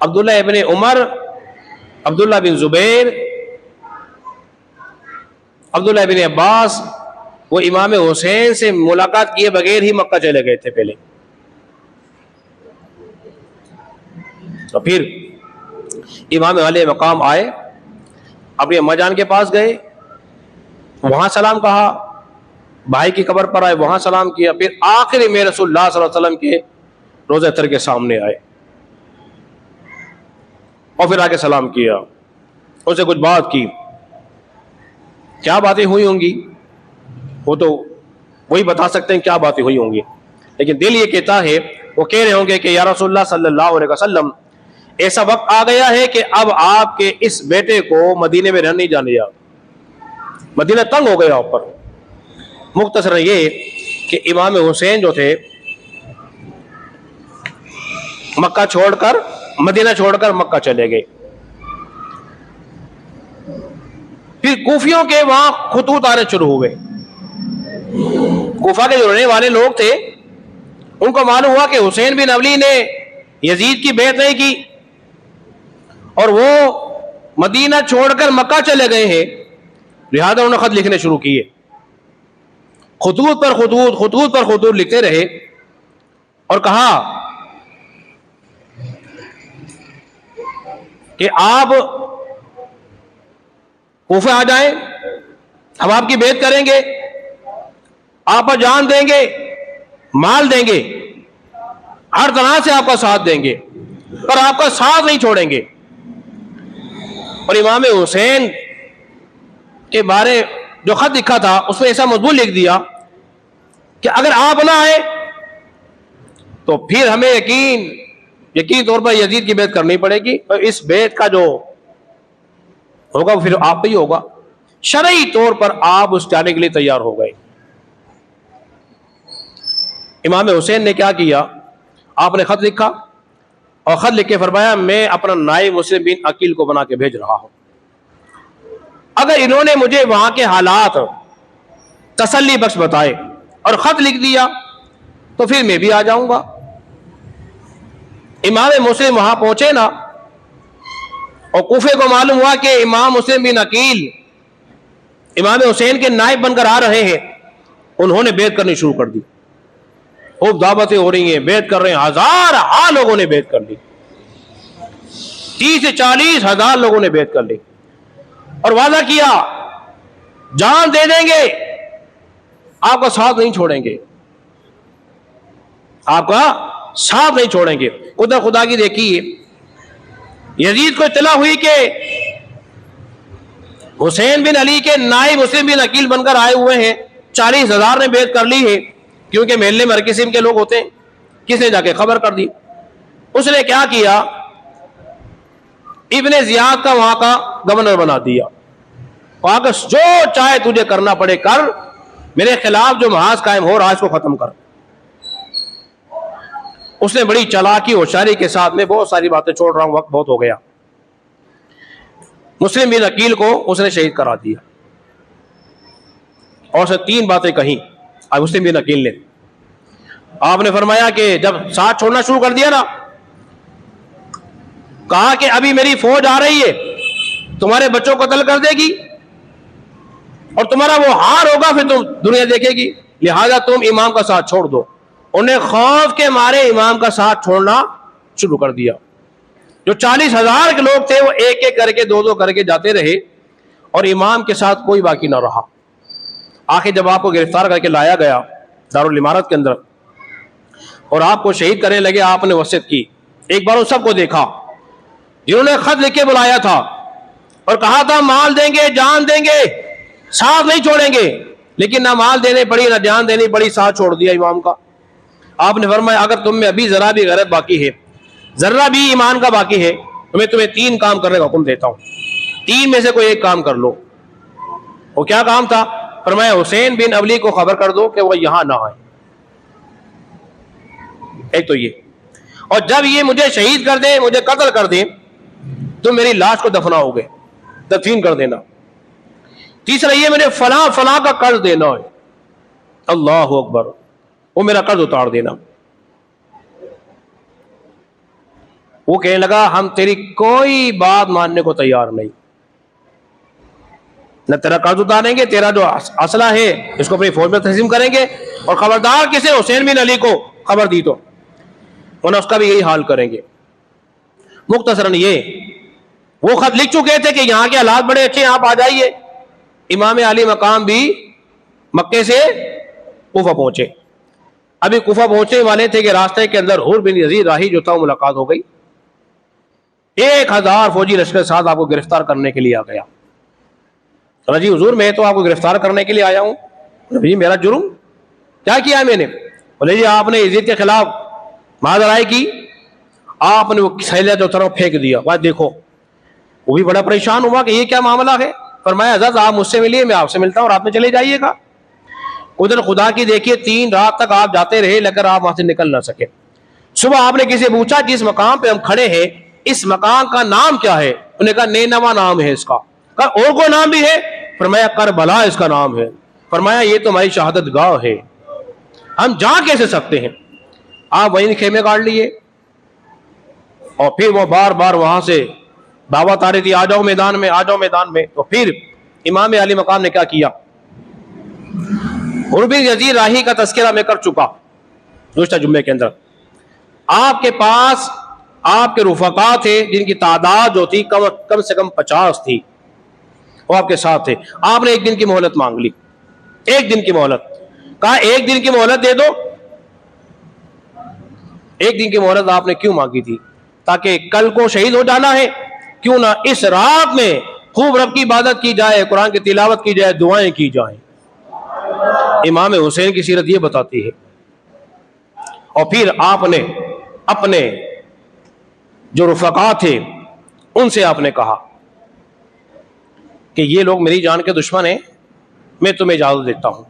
अब्दुल्ला इब्ने उमर, अब्दुल्ला बिन जुबैर, अब्दुल्ला इब्ने अब्बास वो इमाम हुसैन से मुलाकात किए बगैर ही मक्का चले गए थे पहले। तो फिर इमाम अली मकाम आए, अपनी अम्मा जान के पास गए, वहां सलाम कहा, भाई की कब्र पर आए, वहां सलाम किया, फिर आखिरी में रसूलुल्लाह सल्लल्लाहु अलैहि वसल्लम के रोज़े अतर के सामने आए और फिर आके सलाम किया, उनसे कुछ बात की। क्या बातें हुई होंगी वो तो वही बता सकते हैं क्या बातें हुई होंगी, लेकिन दिल ये कहता है, वो कह रहे होंगे कि या रसूलुल्लाह सल्लल्लाहु अलैहि वसल्लम ऐसा वक्त आ गया है कि अब आपके इस बेटे को मदीने में रह नहीं जाने दिया, मदीना तंग हो गया ऊपर। मुख्तसर ये कि इमाम हुसैन जो थे मक्का छोड़कर, मदीना छोड़कर मक्का चले गए। फिर कूफियों के वहां खुतूत आने शुरू हुए। कूफा के जो रहने वाले लोग थे उनको मालूम हुआ कि हुसैन बिन अली ने यजीद की बैत नहीं की और वो मदीना छोड़कर मक्का चले गए हैं, लिहाजा उन्होंने खत लिखने शुरू किए खुतूत पर खुतूत, खुतूत पर खुतूत लिखते रहे और कहा कि आप कूफे आ जाएं, हम आपकी बेइज्जत करेंगे, आप पर जान देंगे, माल देंगे, हर तरह से आपका साथ देंगे, पर आपका साथ नहीं छोड़ेंगे। और इमाम हुसैन के बारे जो खत लिखा था उसमें ऐसा मजबूत लिख दिया कि अगर आप ना आए तो फिर हमें यकीन तौर पर यजीद की बेइज्जत करनी पड़ेगी, और इस बेइज्जत का जो होगा वो फिर आप पे ही होगा। शरई तौर पर आप उस जाने के लिए तैयार हो गए। इमाम हुसैन ने क्या किया, आपने खत लिखा और खत लिख के फरमाया मैं अपना नायब मुस्लिम बिन अकील को बना के भेज रहा हूं, अगर इन्होंने मुझे वहां के हालात तसल्ली बख्श बताए और खत लिख दिया तो फिर मैं भी आ जाऊंगा। इमाम मुस्लिम वहां पहुंचे ना, और कूफे को मालूम हुआ कि इमाम मुस्लिम बिन अकील इमाम हुसैन के नायब बनकर आ रहे हैं। उन्होंने बेइज्जत करनी शुरू कर दी, खूब दावतें हो रही हैं, बेइज्जत कर रहे हैं, हजार लोगों ने बेइज्जत कर ली, 30 से 40 हजार लोगों ने बेइज्जत कर ली और वादा किया जान दे देंगे, आपका साथ नहीं छोड़ेंगे, आपका साथ नहीं छोड़ेंगे। उधर खुदा की देखिए, यजीद को इत्तला हुई कि हुसैन बिन अली के नायब मुस्लिम बिन अकील बनकर आए हुए हैं, 40,000 ने बेइज्जत कर ली है, क्योंकि महल्ले में हर किस्म के लोग होते हैं। किसने जाके खबर कर दी? उसने क्या किया, इब्ने जियाद का वहां का गवर्नर बना दिया, वहां का जो चाहे तुझे करना पड़े कर, मेरे खिलाफ जो महाज कायम हो रहा है इसको खत्म कर। उसने बड़ी चालाकी होशियारी के साथ में, बहुत सारी बातें छोड़ रहा हूं, वक्त बहुत हो गया, मुस्लिम बिन अकील को उसने शहीद करा दिया। और से 3 बातें कही मुस्लिम बिन अकील ने। आपने फरमाया कि जब साथ छोड़ना शुरू कर दिया ना, कहा कि अभी मेरी फौज आ रही है, तुम्हारे बच्चों को कत्ल कर देगी और तुम्हारा वो हार होगा, फिर तुम दुनिया देखेगी, लिहाजा तुम इमाम का साथ छोड़ दो। उन्हें खौफ के मारे इमाम का साथ छोड़ना शुरू कर दिया। जो 40,000 के लोग थे वो एक एक करके, 2-2 करके जाते रहे और इमाम के साथ कोई बाकी ना रहा। आखिर जब आपको गिरफ्तार करके लाया गया दारुल इमारत के अंदर और आपको शहीद करने लगे, आपने वसीयत की। एक बार उन सबको देखा जिन्होंने खत लिख के बुलाया था और कहा था माल देंगे, जान देंगे, साथ नहीं छोड़ेंगे, लेकिन ना माल देने पड़ी ना जान देनी पड़ी, साथ छोड़ दिया इमाम का। आपने फरमाया अगर तुम में अभी जरा भी गैरत बाकी है, जरा भी ईमान का बाकी है, तो मैं तुम्हें 3 काम करने का हुक्म देता हूं, 3 में से कोई एक काम कर लो। वो क्या काम था? फरमाया हुसैन बिन अली को खबर कर दो कि वो यहां ना आए। एक तो ये, और जब ये मुझे शहीद कर दे, मुझे कत्ल कर दे, तुम मेरी लाश को दफनाओगे, दफीन कर देना। तीसरा ये, मुझे फला फला का कर्ज देना है, अल्लाह अकबर, वो मेरा कर्ज उतार देना। वो कहने लगा हम तेरी कोई बात मानने को तैयार नहीं, न तेरा कर्ज उतारेंगे, तेरा जो असला है इसको अपनी फौज में तस्लीम करेंगे, और खबरदार किसी हुसैन बिन अली को खबर दी तो वरना उसका भी यही हाल करेंगे। मुख्तसरन ये वो खत लिख चुके थे कि यहाँ के हालात बड़े अच्छे, आप आ जाइए। इमाम अली मकाम भी मक्के से कूफा पहुंचे। अभी कूफा पहुंचने वाले थे कि रास्ते के अंदर हुर बिन यजीद राही जो था मुलाकात हो गई। 1000 फौजी लश्कर के साथ आपको गिरफ्तार करने के लिए आ गया। तो जी हुजूर मैं तो आपको गिरफ्तार करने के लिए आया हूं। जी मेरा जुर्म क्या किया है मैंने? बोले जी आपने यजीद के खिलाफ माजराई की, आपने वो सैला जो तरफ फेंक दिया। बात देखो, वो भी बड़ा परेशान हुआ कि ये क्या मामला है। फरमाया हज़रत आप मुझसे मिलिए, मैं आपसे मिलता हूँ और आप में चले जाइएगा। उधर खुदा की देखिए 3 रात तक आप जाते रहे, लेकर आप वहां से निकल ना सके। सुबह आपने किसी पूछा जिस मकाम पे हम खड़े हैं इस मकाम का नाम क्या है? उन्होंने कहा नैनवा नाम है इसका। कहा और कोई नाम भी है? फरमाया करबला इसका नाम है। फरमाया ये तो हमारी शहादत गाह है, हम जा कैसे सकते हैं? आप वहीं खेमे गाड़ लिए। और फिर वो बार बार वहां से दावत आ रही थी, आ जाओ मैदान में, आ जाओ मैदान में। तो फिर इमाम अली मकाम ने क्या किया, और भी यजीद राही का तस्करा मैं कर चुका गुज़श्ता जुम्मे के अंदर। आपके पास आपके रुफका थे जिनकी तादाद जो थी कम से कम 50 थी, वो आपके साथ थे। आपने एक दिन की मोहलत मांग ली, एक दिन की मोहलत, कहा एक दिन की मोहलत दे दो। एक दिन की मोहलत आपने क्यों मांगी थी? ताकि कल को शहीद हो जाना है, क्यों ना इस रात में खूब रब की इबादत की जाए, कुरान की तिलावत की जाए, दुआएं की जाए। इमाम हुसैन की सीरत ये बताती है। और फिर आपने अपने जो रुफका थे उनसे आपने कहा कि ये लोग मेरी जान के दुश्मन हैं, मैं तुम्हें इजाजत देता हूं,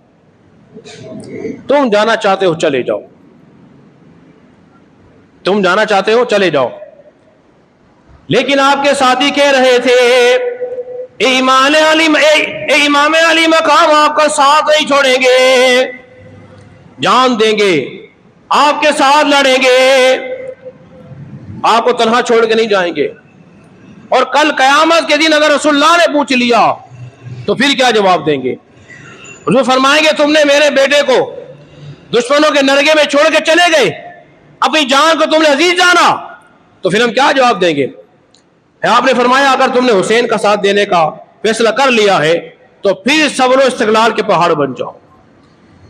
तुम जाना चाहते हो चले जाओ, तुम जाना चाहते हो चले जाओ। लेकिन आपके साथी कह रहे थे इमाम अली मकाम आपका साथ नहीं छोड़ेंगे, जान देंगे, आपके साथ लड़ेंगे, आपको तन्हा छोड़ के नहीं जाएंगे। और कल कयामत के दिन अगर रसूलुल्लाह ने पूछ लिया तो फिर क्या जवाब देंगे? हुजूर फरमाएंगे तुमने मेरे बेटे को दुश्मनों के नरगे में छोड़ के चले गए, अपनी जान को तुमने अजीज जाना, तो फिर हम क्या जवाब देंगे? आपने फरमाया अगर तुमने हुसैन का साथ देने का फैसला कर लिया है तो फिर सब्र और इस्तिक़लाल के पहाड़ बन जाओ,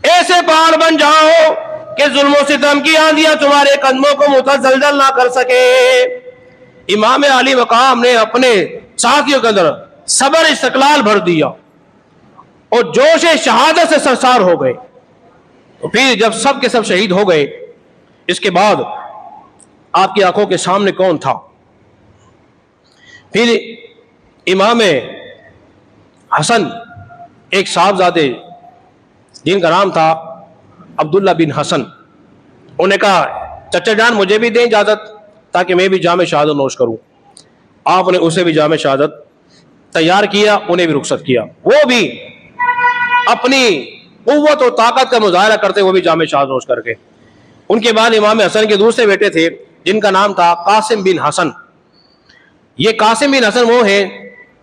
ऐसे पहाड़ बन जाओ कि जुल्म और सितम की आंधियां तुम्हारे कदमों को मुतज़लज़ल ना कर सके। इमाम अली मकाम ने अपने साथियों के अंदर सब्र इस्तिक़लाल भर दिया और जोश शहादत से सरसार हो गए। तो फिर जब सब के सब शहीद हो गए, इसके बाद आपकी आंखों के सामने कौन था? फिर इमाम हसन एक साहबजादे जिनका नाम था अब्दुल्ला बिन हसन, उन्हें कहा चचा जान मुझे भी दें इजाज़त ताकि मैं भी जामे शहादत नोश करूं। आपने उसे भी जामे शहादत तैयार किया, उन्हें भी रुखसत किया। वो भी अपनी कुव्वत और ताकत का मुजाहरा करते हुए भी जामे शहादत नोश करके। उनके बाद इमाम हसन के दूसरे बेटे थे जिनका नाम था कासिम बिन हसन। ये कासिम बिन हसन वो है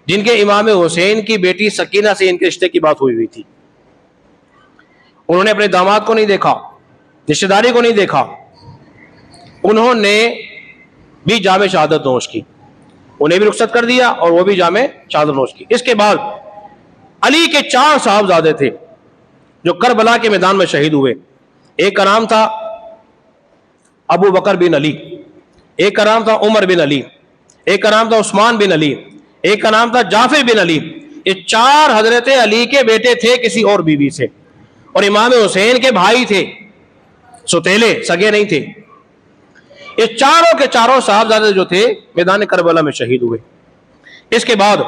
जिनके इमाम हुसैन की बेटी सकीना से इनके रिश्ते की बात हुई थी। उन्होंने अपने दामाद को नहीं देखा, रिश्तेदारी को नहीं देखा, उन्होंने भी जामे शहादत नोश की, उन्हें भी रुखसत कर दिया और वो भी जामे शहादत नोश की। इसके बाद अली के 4 साहबजादे थे जो करबला के मैदान में शहीद हुए। एक का नाम था अबू बकर बिन अली, एक का नाम था उमर बिन अली, एक का नाम था उस्मान बिन अली, एक का नाम था जाफिर बिन अली। ये 4 हजरत अली के बेटे थे किसी और बीवी से, और इमाम हुसैन के भाई थे, सुतेले सगे नहीं थे। ये चारों के चारों साहबजादे जो थे मैदान करबला में शहीद हुए। इसके बाद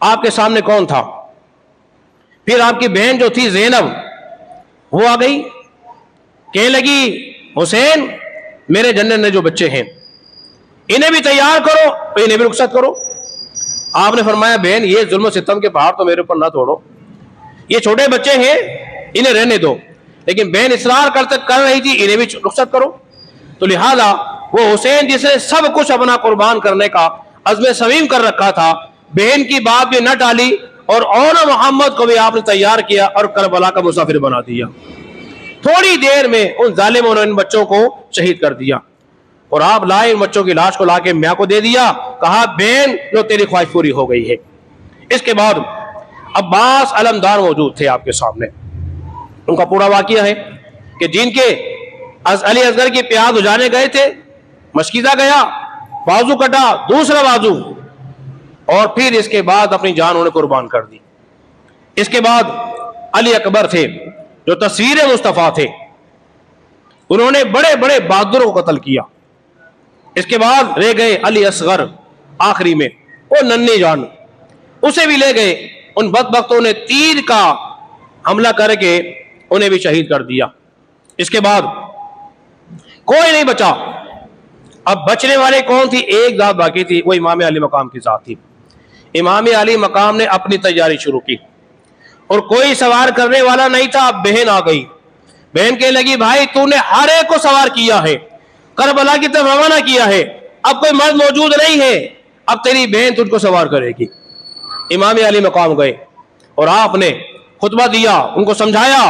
आपके सामने कौन था? फिर आपकी बहन जो थी ज़ैनब, वो आ गई, कहने लगी हुसैन मेरे जन्नत में जो बच्चे हैं इन्हें भी तैयार करो, तो इन्हें भी रुखसत करो। आपने फरमाया बहन ये जुल्म सितम के पहाड़ तो मेरे ऊपर ना तोड़ो, ये छोटे बच्चे हैं इन्हें रहने दो। लेकिन बहन इसरार कर रही थी इन्हें भी रुखसत करो। तो लिहाजा वो हुसैन जिसने सब कुछ अपना कुर्बान करने का अज़्म समीम कर रखा था, बहन की बात भी न टाली और औना मोहम्मद को भी आपने तैयार किया और करबला का मुसाफिर बना दिया। थोड़ी देर में उन जालिमों ने इन बच्चों को शहीद कर दिया और आप लाए इन बच्चों की लाश को लाके मियाँ को दे दिया, कहा बहन जो तेरी ख्वाहिश पूरी हो गई है। इसके बाद अब्बास अलमदार मौजूद थे आपके सामने। उनका पूरा वाकया है कि जिनके अली असगर की प्याज उजाने गए थे, मशकीज़ा गया, बाजू कटा, दूसरा बाजू, और फिर इसके बाद अपनी जान उन्हें कुर्बान कर दी। इसके बाद अली अकबर थे जो तस्वीर मुस्तफ़ा थे, उन्होंने बड़े बड़े बहादुरों को कत्ल किया। इसके बाद रह गए अली असगर आखिरी में, वो नन्ही जान, उसे भी ले गए। उन बदबख्तों ने तीर का हमला करके उन्हें भी शहीद कर दिया। इसके बाद कोई नहीं बचा। अब बचने वाले कौन थी? एक जात बाकी थी, वो इमाम अली मकाम की जात थी। इमाम अली मकाम ने अपनी तैयारी शुरू की और कोई सवार करने वाला नहीं था। अब बहन आ गई। बहन कहने लगी भाई तूने हर एक को सवार किया है, करबला की तरफ रवाना किया है, अब कोई मर्द मौजूद नहीं है, अब तेरी बहन तुझको सवार करेगी। इमाम अली मकाम गए और आपने खुतबा दिया, उनको समझाया,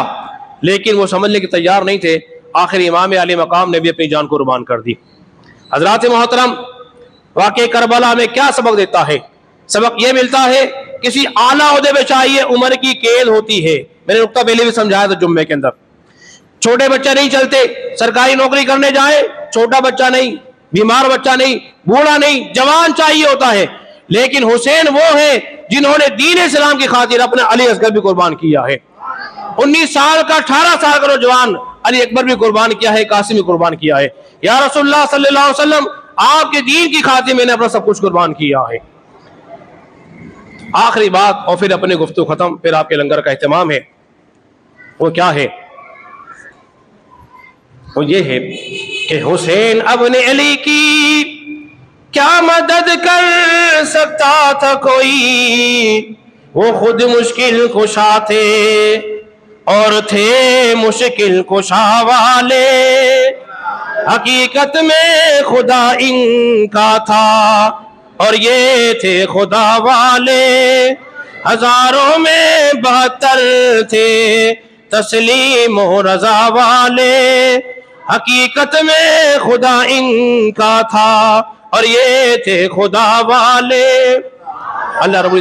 लेकिन वो समझने के तैयार नहीं थे। आखिर इमाम आली मकाम ने भी अपनी जान कुर्बान कर दी। हजरात मोहतरम, वाक़े करबला में क्या सबक देता है? सबक ये मिलता है, किसी आला ओहदे पे चाहिए उम्र की कैद होती है। मैंने नुक्ता पहले भी समझाया था जुम्मे के अंदर। छोटे बच्चे नहीं चलते, सरकारी नौकरी करने जाए, छोटा बच्चा नहीं, बीमार बच्चा नहीं, बूढ़ा नहीं, जवान चाहिए होता है। लेकिन हुसैन वो है जिन्होंने दीन इस्लाम की खातिर अपने अली असगर भी कुर्बान किया है। 19 साल का, 18 साल का नौजवान अली अकबर भी कुर्बान किया है, कासिम भी कुर्बान किया है। या रसूलुल्लाह सल्लल्लाहु अलैहि वसल्लम, आपके दीन की खातिर मैंने अपना सब कुछ कुर्बान किया है। आखिरी बात और फिर अपने गुफ्तगू खत्म, फिर आपके लंगर का एहतमाम है। वो क्या है? वो ये है कि हुसैन अपने अली की क्या मदद कर सकता था कोई, वो खुद मुश्किल कुशा थे और थे मुश्किल कुशा वाले। हकीकत में खुदा इनका था और ये थे खुदा वाले। हजारों में 72 थे तस्लीम और रजा वाले। हकीकत में खुदा इनका था और ये थे खुदा वाले। अल्लाह रब्बुल